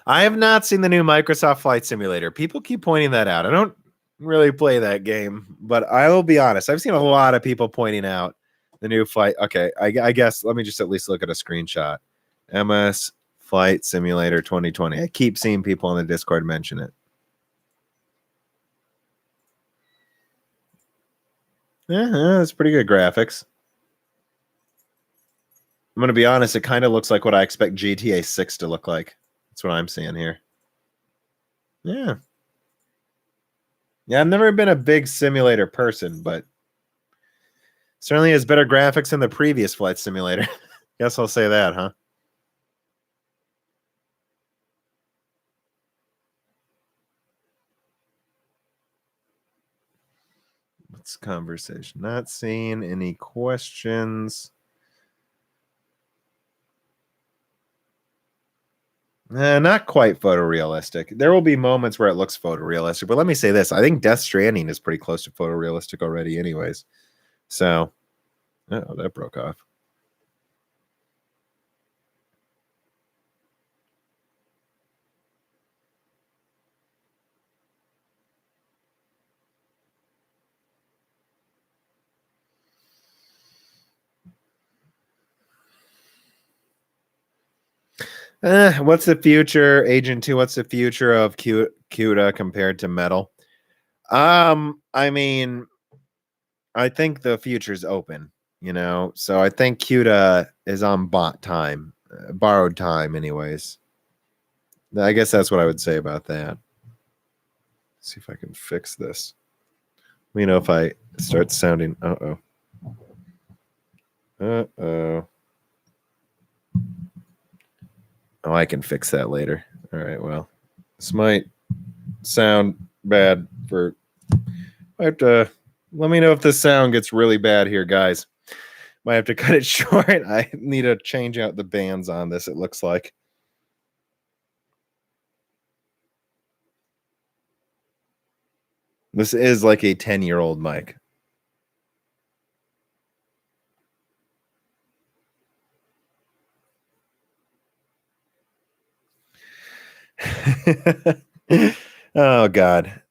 I have not seen the new Microsoft Flight Simulator. People keep pointing that out. I don't really play that game, but I will be honest. I've seen a lot of people pointing out the new flight. Okay, I guess let me just at least look at a screenshot. MS Flight Simulator 2020. I keep seeing people on the Discord mention it. Yeah, that's pretty good graphics. I'm going to be honest. It kind of looks like what I expect GTA 6 to look like. That's what I'm seeing here. Yeah. Yeah, I've never been a big simulator person, but certainly has better graphics than the previous Flight Simulator. Guess I'll say that, huh? What's conversation? Not seeing any questions. Not quite photorealistic. There will be moments where it looks photorealistic, but let me say this. I think Death Stranding is pretty close to photorealistic already anyways. So, oh, that broke off. What's the future, Agent 2? What's the future of CUDA compared to metal? I mean, I think the future's open, so I think CUDA is on borrowed time, anyways. I guess that's what I would say about that. Let's see if I can fix this. If I start sounding, uh-oh. Uh-oh. Oh, I can fix that later. All right, well, this might sound bad I have to let me know if the sound gets really bad here, guys. Might have to cut it short. I need to change out the bands on this, it looks like. This is like a 10-year-old mic. Oh, God.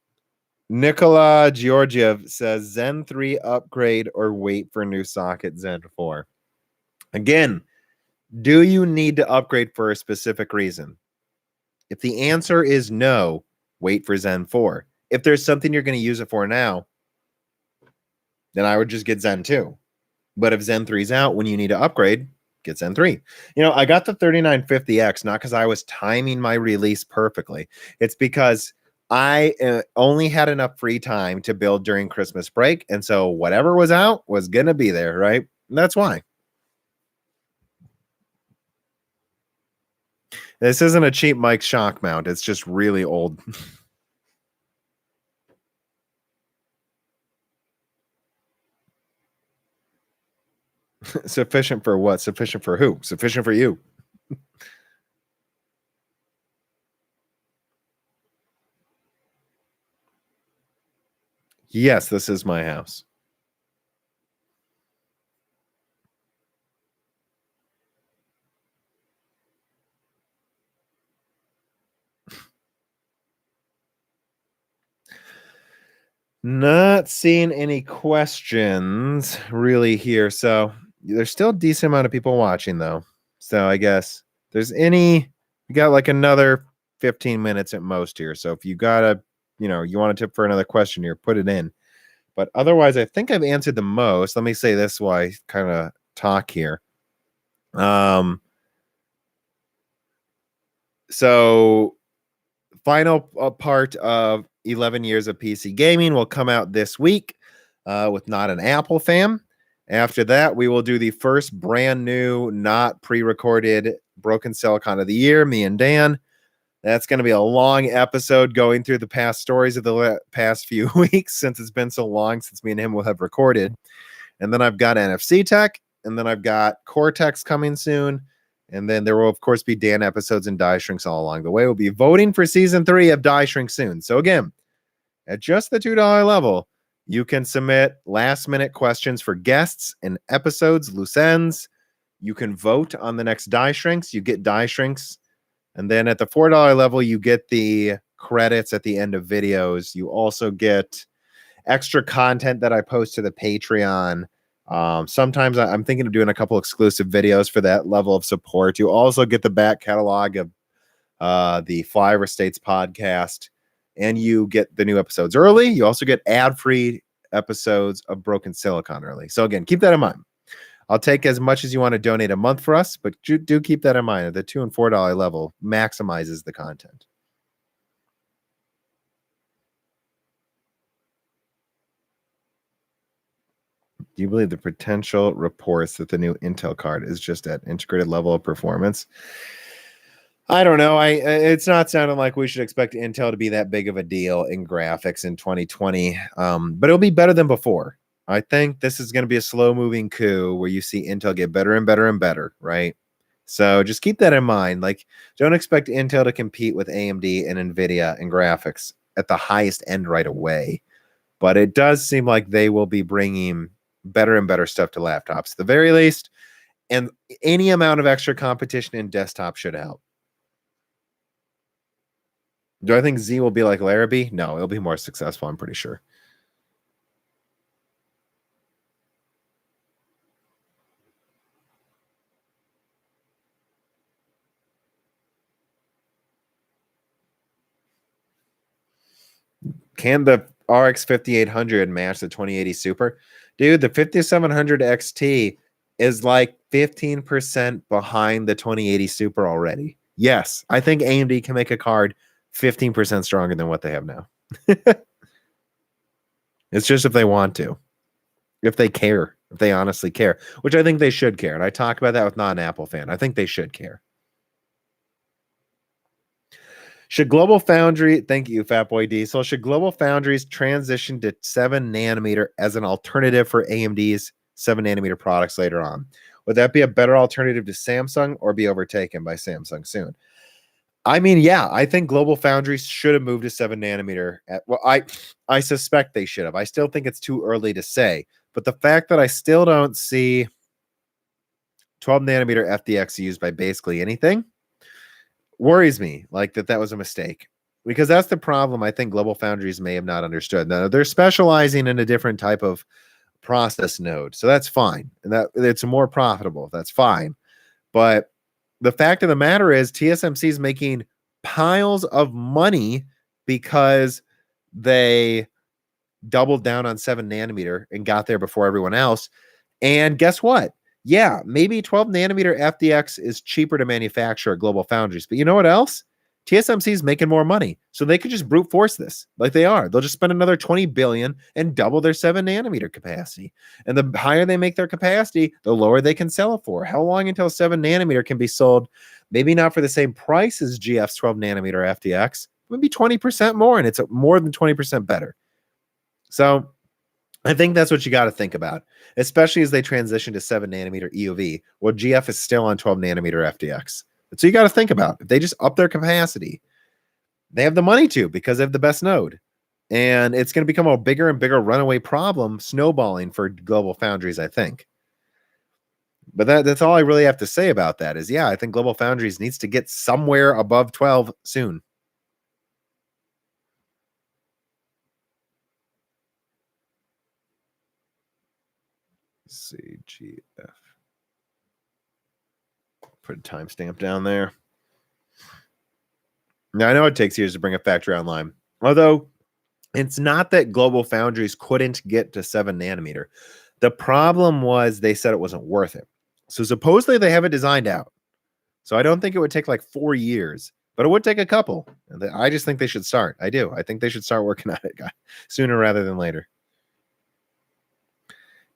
Nikola Georgiev says Zen 3 upgrade or wait for new socket Zen 4. Again, do you need to upgrade for a specific reason? If the answer is no, wait for Zen 4. If there's something you're going to use it for now, then I would just get Zen 2. But if Zen 3's out when you need to upgrade, get Zen 3. I got the 3950X not because I was timing my release perfectly. It's because I only had enough free time to build during Christmas break. And so whatever was out was going to be there, right? And that's why. This isn't a cheap mic shock mount. It's just really old. Sufficient for what? Sufficient for who? Sufficient for you. Yes, this is my house. Not seeing any questions really here. So there's still a decent amount of people watching, though. So I guess there's we got like another 15 minutes at most here. So if you you want to tip for another question here, put it in. But otherwise, I think I've answered the most. Let me say this while I kind of talk here. So final part of 11 years of PC gaming will come out this week with Not an Apple Fam. After that, we will do the first brand new, not pre-recorded Broken Silicon of the Year, me and Dan. That's going to be a long episode going through the past stories of the past few weeks since it's been so long since me and him will have recorded. And then I've got NFC Tech, and then I've got Cortex coming soon. And then there will, of course, be Dan episodes and Die Shrinks all along the way. We'll be voting for season 3 of Die Shrink soon. So again, at just the $2 level, you can submit last-minute questions for guests and episodes, loose ends. You can vote on the next Die Shrinks. You get Die Shrinks. And then at the $4 level, you get the credits at the end of videos. You also get extra content that I post to the Patreon. Sometimes I'm thinking of doing a couple exclusive videos for that level of support. You also get the back catalog of the Flyover States podcast, and you get the new episodes early. You also get ad-free episodes of Broken Silicon early. So again, keep that in mind. I'll take as much as you want to donate a month for us, but do keep that in mind. The $2 and $4 level maximizes the content. Do you believe the potential reports that the new Intel card is just at integrated level of performance? I don't know. It's not sounding like we should expect Intel to be that big of a deal in graphics in 2020, but it'll be better than before. I think this is going to be a slow-moving coup where you see Intel get better and better and better, right? So just keep that in mind. Like, don't expect Intel to compete with AMD and NVIDIA in graphics at the highest end right away. But it does seem like they will be bringing better and better stuff to laptops, at the very least. And any amount of extra competition in desktop should help. Do I think Z will be like Larrabee? No, it'll be more successful, I'm pretty sure. Can the RX 5800 match the 2080 Super? Dude, the 5700 XT is like 15% behind the 2080 Super already. Yes, I think AMD can make a card 15% stronger than what they have now. It's just if they want to, if they care, if they honestly care, which I think they should care. And I talk about that with not an Apple fan. I think they should care. Should Global Foundry, thank you, Fatboy Diesel, should Global Foundries transition to 7 nanometer as an alternative for AMD's 7 nanometer products later on? Would that be a better alternative to Samsung or be overtaken by Samsung soon? I mean, yeah, I think Global Foundries should have moved to 7 nanometer. I suspect they should have. I still think it's too early to say, but the fact that I still don't see 12 nanometer FDX used by basically anything worries me, like that was a mistake, because that's the problem I think Global Foundries may have not understood. Now they're specializing in a different type of process node, so that's fine, and that it's more profitable. That's fine, but the fact of the matter is TSMC is making piles of money because they doubled down on 7 nanometer and got there before everyone else. And guess what? Yeah, maybe 12 nanometer FDX is cheaper to manufacture at Global Foundries, but you know what else? TSMC is making more money, so they could just brute force this like they are. They'll just spend another 20 billion and double their 7 nanometer capacity. And the higher they make their capacity, the lower they can sell it for. How long until 7 nanometer can be sold? Maybe not for the same price as GF's 12 nanometer FDX, maybe 20% more, and it's more than 20% better. So I think that's what you got to think about, especially as they transition to 7 nanometer EUV. Well, GF is still on 12 nanometer FDX. So you got to think about, if they just up their capacity, they have the money to, because they have the best node. And it's going to become a bigger and bigger runaway problem, snowballing for Global Foundries, I think. But that's all I really have to say about that is, yeah, I think Global Foundries needs to get somewhere above 12 soon. CGF. Put a timestamp down there. Now, I know it takes years to bring a factory online, although it's not that Global Foundries couldn't get to 7 nanometer. The problem was they said it wasn't worth it. So supposedly they have it designed out. So I don't think it would take like 4 years, but it would take a couple. I just think they should start. I do. I think they should start working on it sooner rather than later.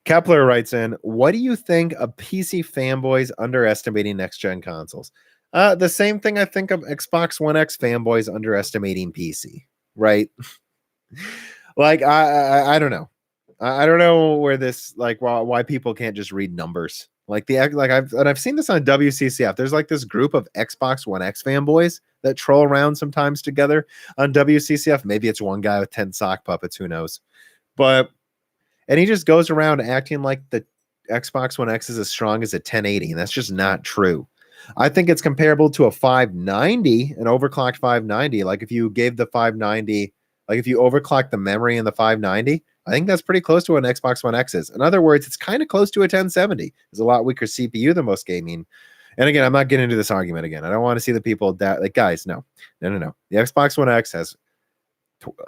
Kepler writes in, what do you think of PC fanboys underestimating next-gen consoles? The same thing I think of Xbox One X fanboys underestimating PC, right? Like, I don't know. I don't know where this, like, why people can't just read numbers. Like I've seen this on WCCF. There's like this group of Xbox One X fanboys that troll around sometimes together on WCCF. Maybe it's one guy with 10 sock puppets, who knows? And he just goes around acting like the Xbox One X is as strong as a 1080, and that's just not true. I think it's comparable to a 590, an overclocked 590. Like if you gave the 590, like if you overclock the memory in the 590, I think that's pretty close to what an Xbox One X is. In other words, it's kind of close to a 1070. It's a lot weaker CPU than most gaming. And again, I'm not getting into this argument again. I don't want to see the people that, like, guys, no. The Xbox One X has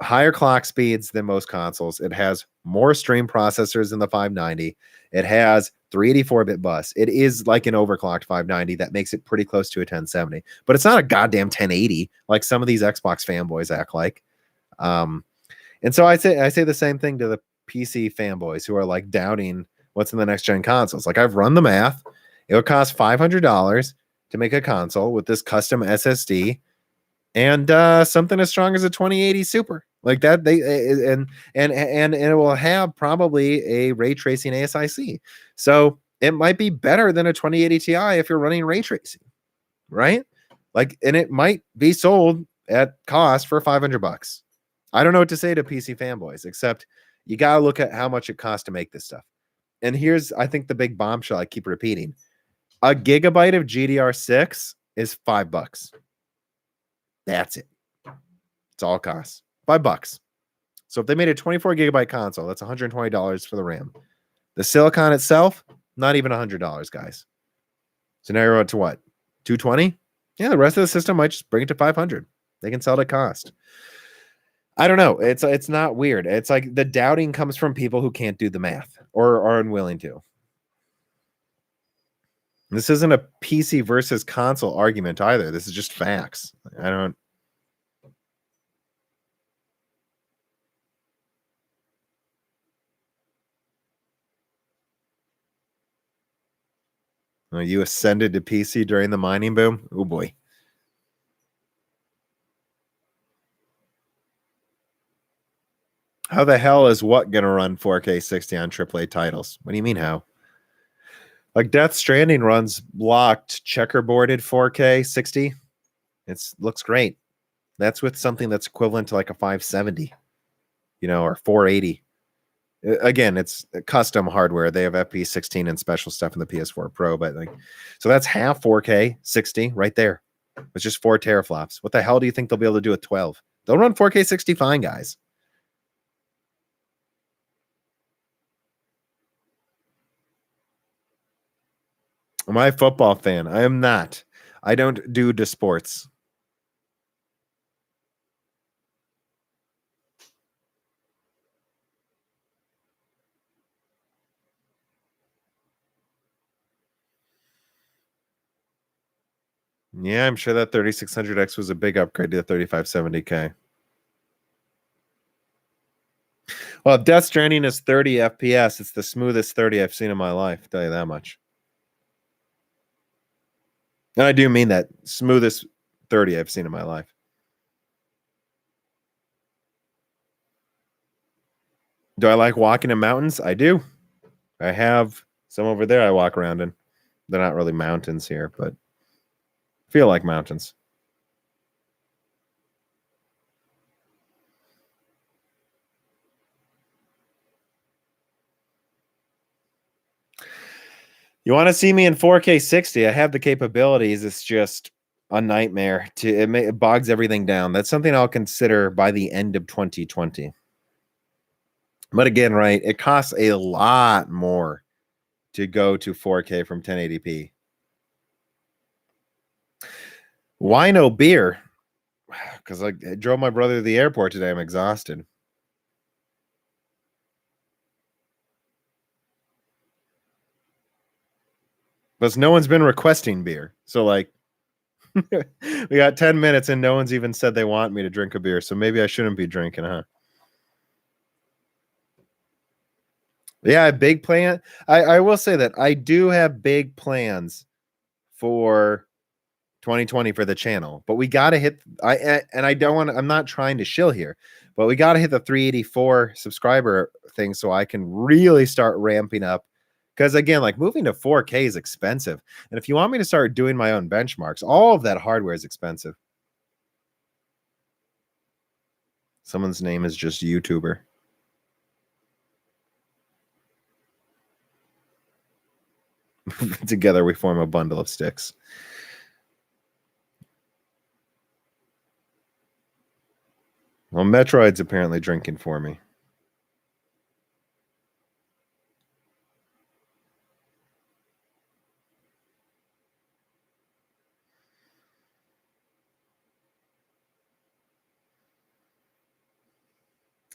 higher clock speeds than most consoles. It has more stream processors than the 590. It has 384-bit bus. It is like an overclocked 590 that makes it pretty close to a 1070, but it's not a goddamn 1080 like some of these Xbox fanboys act like. And so I say the same thing to the PC fanboys who are like doubting what's in the next gen consoles. Like, I've run the math. It would cost $500 to make a console with this custom SSD and something as strong as a 2080 Super. Like that, and it will have probably a ray tracing ASIC. So it might be better than a 2080 Ti if you're running ray tracing, right? Like, and it might be sold at cost for $500. I don't know what to say to PC fanboys, except you got to look at how much it costs to make this stuff. And here's, I think, the big bombshell I keep repeating. A gigabyte of GDR6 is $5. That's it. It's all it costs. $5. So if they made a 24 gigabyte console, that's $120 for the RAM. The silicon itself, not even $100, guys. So now you're up to what? $220? Yeah, the rest of the system might just bring it to $500. They can sell it at cost. I don't know. It's not weird. It's like the doubting comes from people who can't do the math or are unwilling to. This isn't a PC versus console argument either. This is just facts. I don't. You ascended to PC during the mining boom? Oh boy. How the hell is what going to run 4K 60 on AAA titles? What do you mean how? Like Death Stranding runs blocked checkerboarded 4K 60. It looks great. That's with something that's equivalent to like a 570, or 480. Again, it's custom hardware. They have FP 16 and special stuff in the PS4 Pro, but so that's half 4K 60 right there. It's just 4 teraflops. What the hell do you think they'll be able to do with 12? They'll run 4K 60 fine, guys. Am I a football fan? I am not. I don't do the sports. Yeah, I'm sure that 3600X was a big upgrade to the 3570K. Well, if Death Stranding is 30 FPS, it's the smoothest 30 I've seen in my life. I'll tell you that much. And I do mean that. Smoothest 30 I've seen in my life. Do I like walking in mountains? I do. I have some over there I walk around in. They're not really mountains here, but feel like mountains. You want to see me in 4K 60? I have the capabilities. It's just a nightmare. It bogs everything down. That's something I'll consider by the end of 2020. But again, right, it costs a lot more to go to 4K from 1080p. Why no beer? Because I drove my brother to the airport today. I'm exhausted. But no one's been requesting beer. So, we got 10 minutes and no one's even said they want me to drink a beer. So maybe I shouldn't be drinking, huh? Yeah, big plan. I will say that I do have big plans for 2020 for the channel, but we got to hit. I don't want. I'm not trying to shill here, but we got to hit the 384 subscriber thing so I can really start ramping up. Because again, moving to 4K is expensive, and if you want me to start doing my own benchmarks, all of that hardware is expensive. Someone's name is just YouTuber. Together we form a bundle of sticks. Well, Metroid's apparently drinking for me.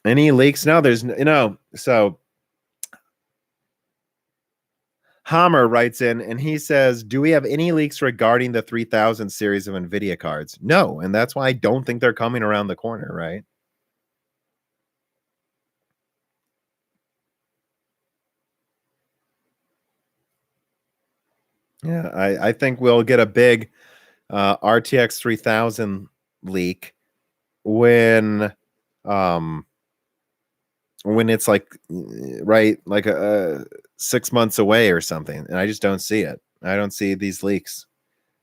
Any leaks? No, there's so Hammer writes in and he says, do we have any leaks regarding the 3000 series of NVIDIA cards? No, and that's why I don't think they're coming around the corner, right? Yeah, I think we'll get a big RTX 3000 leak when it's right, 6 months away or something, and I just don't see it. I don't see these leaks.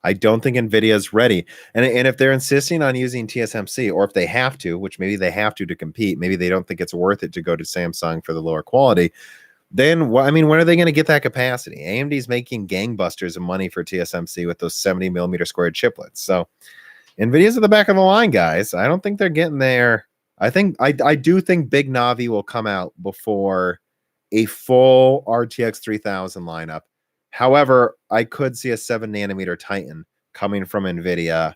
I don't think NVIDIA is ready. And if they're insisting on using TSMC, or if they have to, which maybe they have to compete, maybe they don't think it's worth it to go to Samsung for the lower quality, then when are they going to get that capacity? AMD's making gangbusters of money for TSMC with those 70 millimeter squared chiplets. So NVIDIA's at the back of the line, guys. I don't think they're getting there. I do think Big Navi will come out before a full RTX 3000 lineup. However, I could see a 7 nanometer Titan coming from NVIDIA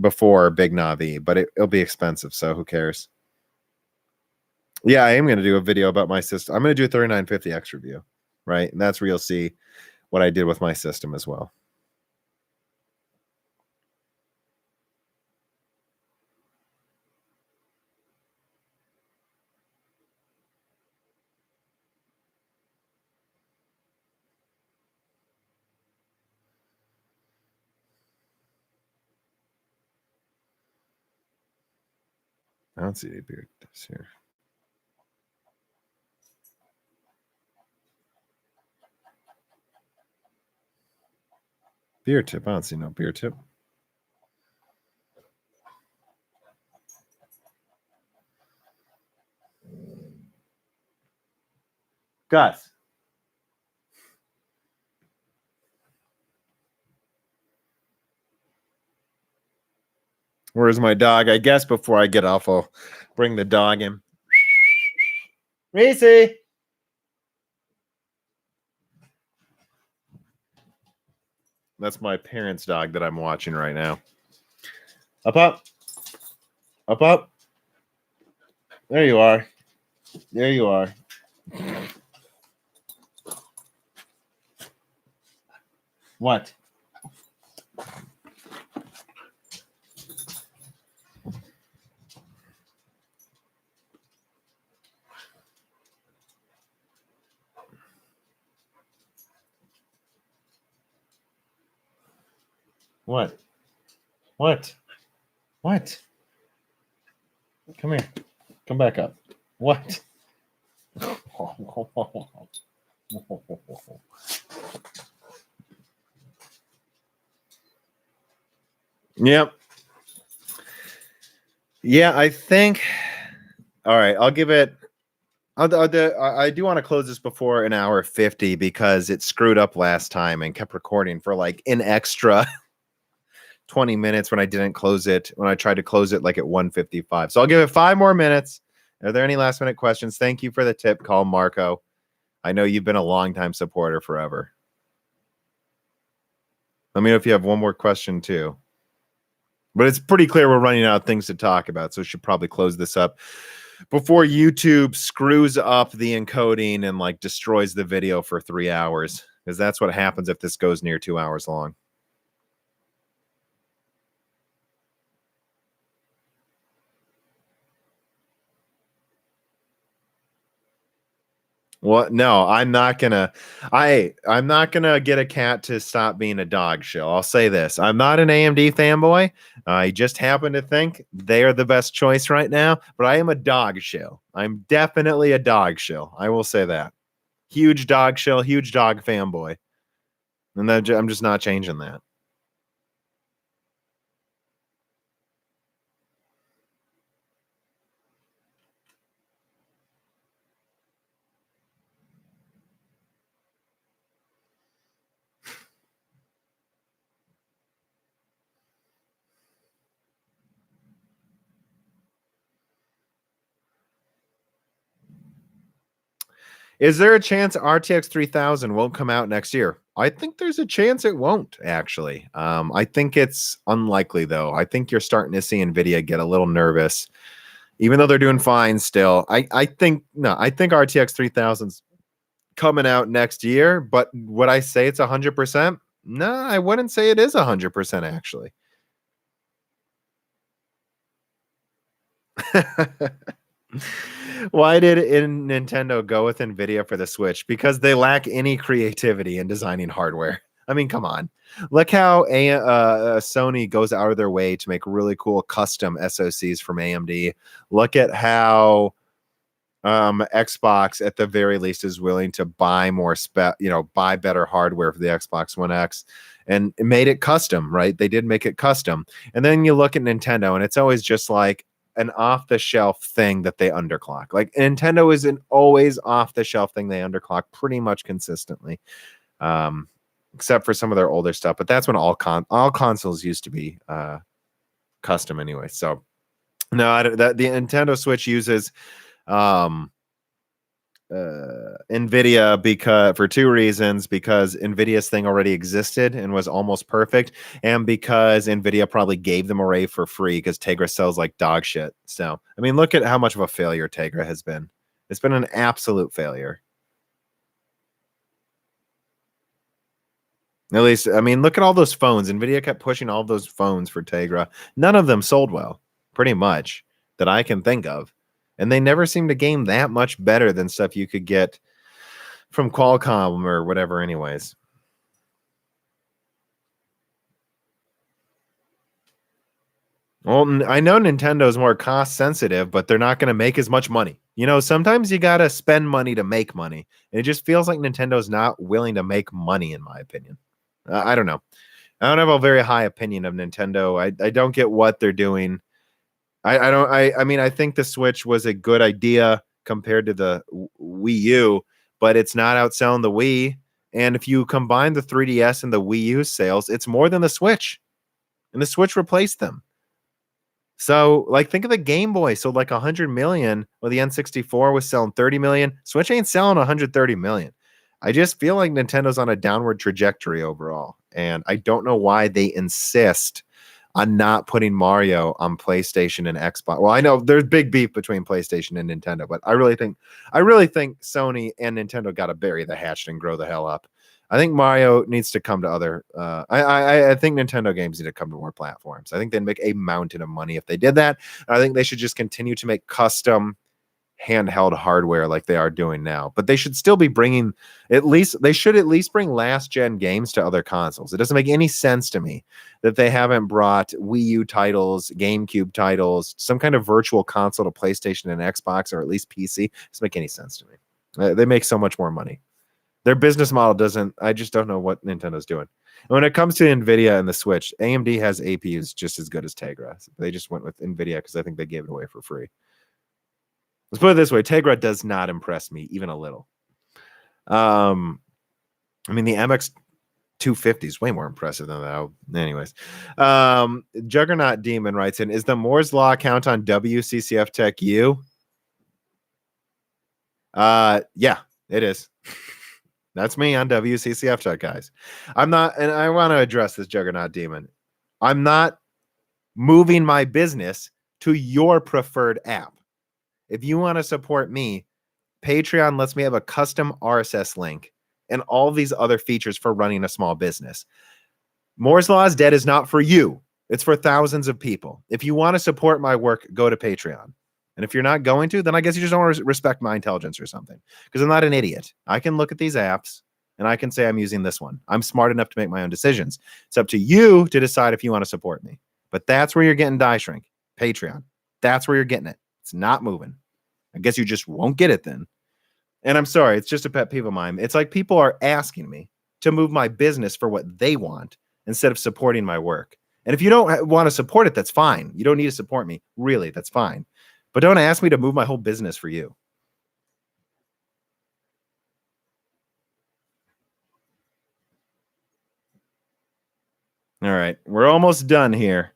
before Big Navi, but it'll be expensive, so who cares? Yeah, I am going to do a video about my system. I'm going to do a 3950X review, right? And that's where you'll see what I did with my system as well. I don't see any beard tips here. Beer tip. I don't see no beer tip. Gus. Where's my dog? I guess before I get off, I'll bring the dog in. Reese. That's my parents' dog that I'm watching right now. Up, up. Up, up. There you are. There you are. What? What? What? What? Come here. Come back up. What? Yep. Yeah, I think. All right, I'll give it. I do want to close this before an hour 50 because it screwed up last time and kept recording for like an extra 20 minutes when I didn't close it, when I tried to close it like at 1:55. So I'll give it 5 more minutes. Are there any last minute questions? Thank you for the tip. Call Marco. I know you've been a longtime supporter forever. Let me know if you have one more question too. But it's pretty clear we're running out of things to talk about, so we should probably close this up before YouTube screws up the encoding and like destroys the video for 3 hours, because that's what happens if this goes near 2 hours long. Well, no, I'm not gonna. I'm not gonna get a cat to stop being a dog shill. I'll say this: I'm not an AMD fanboy. I just happen to think they are the best choice right now. But I am a dog shill. I'm definitely a dog shill. I will say that. Huge dog shill, huge dog fanboy, and I'm just not changing that. Is there a chance RTX 3000 won't come out next year? I think there's a chance it won't, actually. I think it's unlikely, though. I think you're starting to see NVIDIA get a little nervous, even though they're doing fine still. I think RTX 3000's coming out next year, but would I say it's 100%? No, I wouldn't say it is 100%, actually. Why did Nintendo go with NVIDIA for the Switch? Because they lack any creativity in designing hardware. I mean, come on. Look how Sony goes out of their way to make really cool custom SoCs from AMD. Look at how Xbox, at the very least, is willing to buy buy better hardware for the Xbox One X, and it made it custom, right? They did make it custom. And then you look at Nintendo, and it's always just like an off-the-shelf thing that they underclock. Like Nintendo is an always off-the-shelf thing they underclock pretty much consistently, except for some of their older stuff. But that's when all consoles used to be custom anyway. So no, the Nintendo Switch uses NVIDIA because for two reasons: because NVIDIA's thing already existed and was almost perfect, and because NVIDIA probably gave them away for free because Tegra sells like dog shit. So, I mean, look at how much of a failure Tegra has been. It's been an absolute failure. At least, I mean, look at all those phones. NVIDIA kept pushing all those phones for Tegra. None of them sold well, pretty much, that I can think of. And they never seem to game that much better than stuff you could get from Qualcomm or whatever anyways. Well, I know Nintendo is more cost sensitive, but they're not going to make as much money. You know, sometimes you got to spend money to make money. And it just feels like Nintendo's not willing to make money, in my opinion. I don't know. I don't have a very high opinion of Nintendo. I don't get what they're doing. I mean, I think the Switch was a good idea compared to the Wii U, but it's not outselling the Wii. And if you combine the 3DS and the Wii U sales, it's more than the Switch. And the Switch replaced them. So, like, think of the Game Boy. So, like 100 million, well, the N64 was selling 30 million. Switch ain't selling 130 million. I just feel like Nintendo's on a downward trajectory overall. And I don't know why they insist on not putting Mario on PlayStation and Xbox. Well, I know there's big beef between PlayStation and Nintendo, but I really think Sony and Nintendo got to bury the hatchet and grow the hell up. I think Mario needs to come to other. I think Nintendo games need to come to more platforms. I think they'd make a mountain of money if they did that. I think they should just continue to make custom handheld hardware like they are doing now. But they should still be bringing they should at least bring last gen games to other consoles. It doesn't make any sense to me that they haven't brought Wii U titles, GameCube titles, some kind of virtual console to PlayStation and Xbox, or at least PC. It doesn't make any sense to me. They make so much more money. Their business model doesn't. I just don't know what Nintendo's doing. And when it comes to NVIDIA and the Switch, AMD has APUs just as good as Tegra. They just went with NVIDIA because I think they gave it away for free. Let's put it this way. Tegra does not impress me even a little. I mean, the MX 250 is way more impressive than that. Anyways, Juggernaut Demon writes in, is the Moore's Law account on WCCF Tech U? Yeah, it is. That's me on WCCF Tech, guys. I'm not, and I want to address this, Juggernaut Demon. I'm not moving my business to your preferred app. If you want to support me, Patreon lets me have a custom RSS link and all these other features for running a small business. Moore's Law is Dead is not for you. It's for thousands of people. If you want to support my work, go to Patreon. And if you're not going to, then I guess you just don't respect my intelligence or something. Because I'm not an idiot. I can look at these apps and I can say I'm using this one. I'm smart enough to make my own decisions. It's up to you to decide if you want to support me. But that's where you're getting Die Shrink. Patreon. That's where you're getting it. It's not moving. I guess you just won't get it then. And I'm sorry, it's just a pet peeve of mine. It's like people are asking me to move my business for what they want instead of supporting my work. And if you don't want to support it, that's fine. You don't need to support me. Really, that's fine. But don't ask me to move my whole business for you. All right, we're almost done here.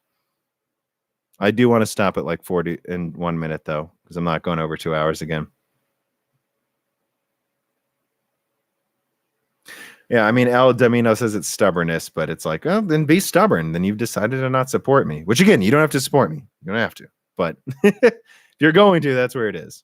I do want to stop at like 40 in 1 minute, though, because I'm not going over 2 hours again. Yeah, I mean, El Domino says it's stubbornness, but it's like, oh, then be stubborn. Then you've decided to not support me, which again, you don't have to support me. You don't have to. But if you're going to, that's where it is.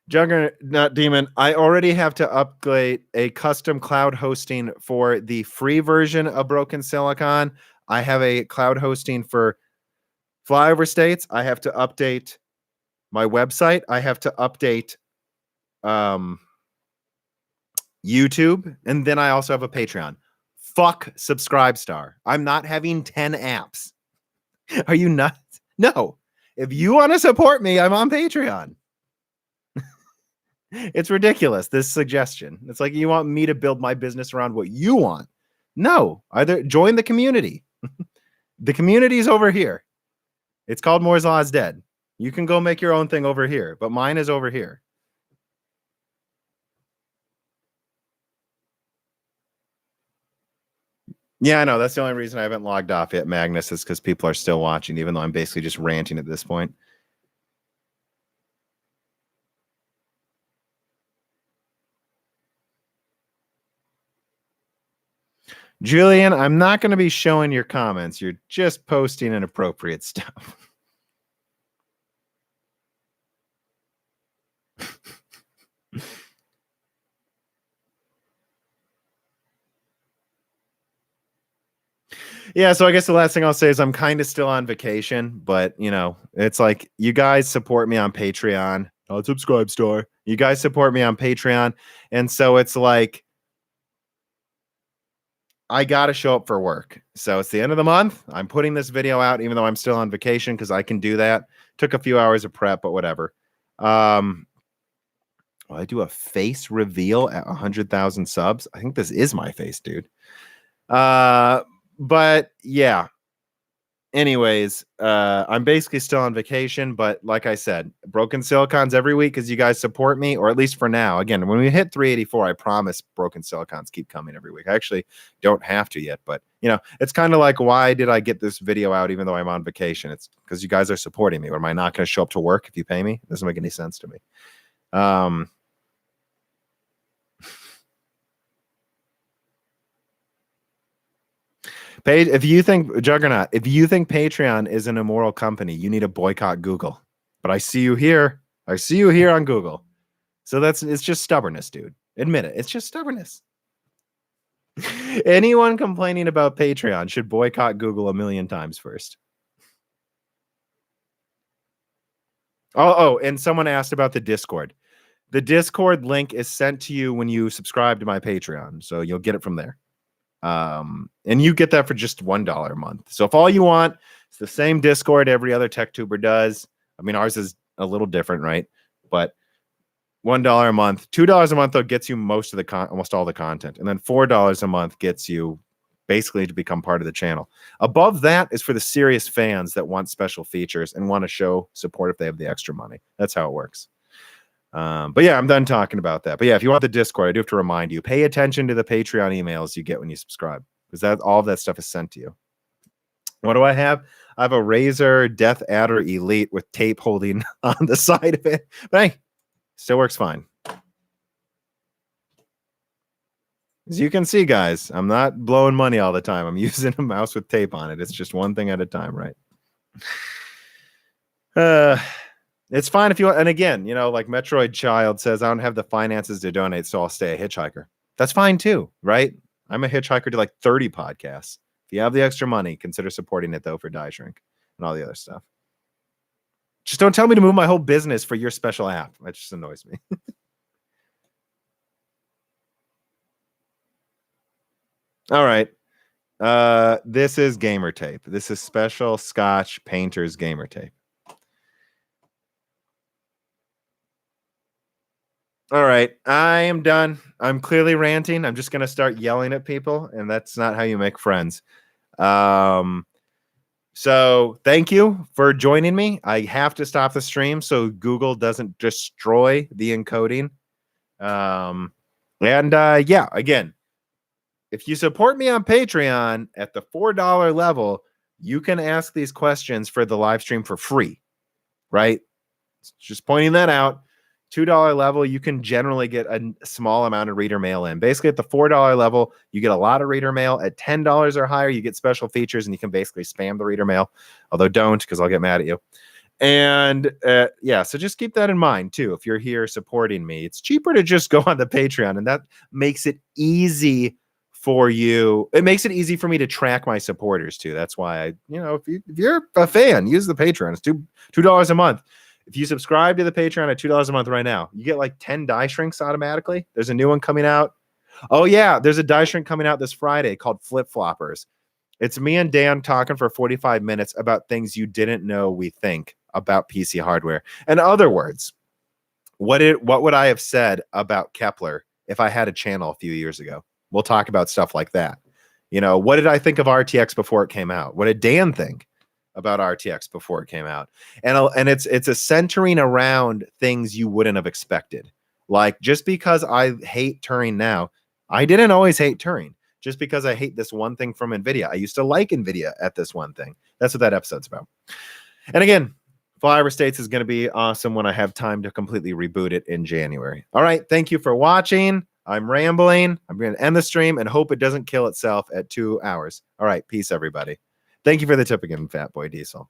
Juggernaut Demon, I already have to upgrade a custom cloud hosting for the free version of Broken Silicon. I have a cloud hosting for Flyover States. I have to update my website. I have to update YouTube. And then I also have a Patreon. Fuck Subscribestar. I'm not having 10 apps. Are you nuts? No. If you want to support me, I'm on Patreon. It's ridiculous, this suggestion. It's like you want me to build my business around what you want. No, either join the community. The community is over here. It's called Moore's Law is Dead. You can go make your own thing over here, but mine is over here. Yeah, I know. That's the only reason I haven't logged off yet, Magnus, is because people are still watching, even though I'm basically just ranting at this point. Julian, I'm not going to be showing your comments. You're just posting inappropriate stuff. Yeah, so I guess the last thing I'll say is I'm kind of still on vacation, but you know, it's like you guys support me on Patreon. Oh, subscribe store. You guys support me on Patreon, and so it's like I got to show up for work. So it's the end of the month. I'm putting this video out, even though I'm still on vacation, because I can do that. Took a few hours of prep, but whatever. Well, I do a face reveal at 100,000 subs. I think this is my face, dude. But yeah. Anyways, I'm basically still on vacation, but like I said, Broken Silicons every week because you guys support me, or at least for now. Again, when we hit 384, I promise Broken Silicons keep coming every week. I actually don't have to yet, but you know, it's kind of like, why did I get this video out even though I'm on vacation? It's because you guys are supporting me. Or am I not going to show up to work if you pay me? It doesn't make any sense to me. If you think Juggernaut, if you think Patreon is an immoral company, you need to boycott Google. But I see you here. I see you here on Google. So it's just stubbornness, dude. Admit it. It's just stubbornness. Anyone complaining about Patreon should boycott Google a million times first. Oh, and someone asked about the Discord. The Discord link is sent to you when you subscribe to my Patreon, so you'll get it from there. And you get that for just $1 a month. So if all you want, it's the same Discord every other tech tuber does. I mean, ours is a little different, right? But $1 a month, $2 a month though gets you most of the almost all the content, and then $4 a month gets you basically to become part of the channel. Above that is for the serious fans that want special features and want to show support if they have the extra money. That's how it works. But yeah, I'm done talking about that. But yeah, if you want the Discord, I do have to remind you, pay attention to the Patreon emails you get when you subscribe, because that all of that stuff is sent to you. What do I have? I have a Razer Death Adder Elite with tape holding on the side of it. But hey, still works fine. As you can see, guys, I'm not blowing money all the time. I'm using a mouse with tape on it. It's just one thing at a time, right? It's fine if you want. And again, you know, like Metroid Child says, I don't have the finances to donate, so I'll stay a hitchhiker. That's fine too, right? I'm a hitchhiker to like 30 podcasts. If you have the extra money, consider supporting it though for Die Shrink and all the other stuff. Just don't tell me to move my whole business for your special app. That just annoys me. All right. This is gamer tape. This is special Scotch Painter's gamer tape. All right, I am done. I'm clearly ranting. I'm just going to start yelling at people, and that's not how you make friends. So thank you for joining me. I have to stop the stream so Google doesn't destroy the encoding. Yeah, again, if you support me on Patreon at the $4 level, you can ask these questions for the live stream for free, right? Just pointing that out. $2 level, you can generally get a small amount of reader mail in. Basically, at the $4 level, you get a lot of reader mail. At $10 or higher, you get special features, and you can basically spam the reader mail. Although don't, because I'll get mad at you. And yeah, so just keep that in mind, too. If you're here supporting me, it's cheaper to just go on the Patreon, and that makes it easy for you. It makes it easy for me to track my supporters, too. That's why, if you're a fan, use the Patreon. It's $2 a month. If you subscribe to the Patreon at $2 a month right now, you get like 10 die shrinks automatically. There's a new one coming out. Oh, yeah. There's a die shrink coming out this Friday called Flip Floppers. It's me and Dan talking for 45 minutes about things you didn't know we think about PC hardware. In other words, what would I have said about Kepler if I had a channel a few years ago? We'll talk about stuff like that. What did I think of RTX before it came out? What did Dan think about RTX before it came out? And it's a centering around things you wouldn't have expected. Like, just because I hate Turing now, I didn't always hate Turing. just because I hate this one thing from NVIDIA. I used to like NVIDIA at this one thing. That's what that episode's about. And again, Flyover States is going to be awesome when I have time to completely reboot it in January. All right. Thank you for watching. I'm rambling. I'm going to end the stream and hope it doesn't kill itself at 2 hours. All right. Peace, everybody. Thank you for the tip again, Fat Boy Diesel.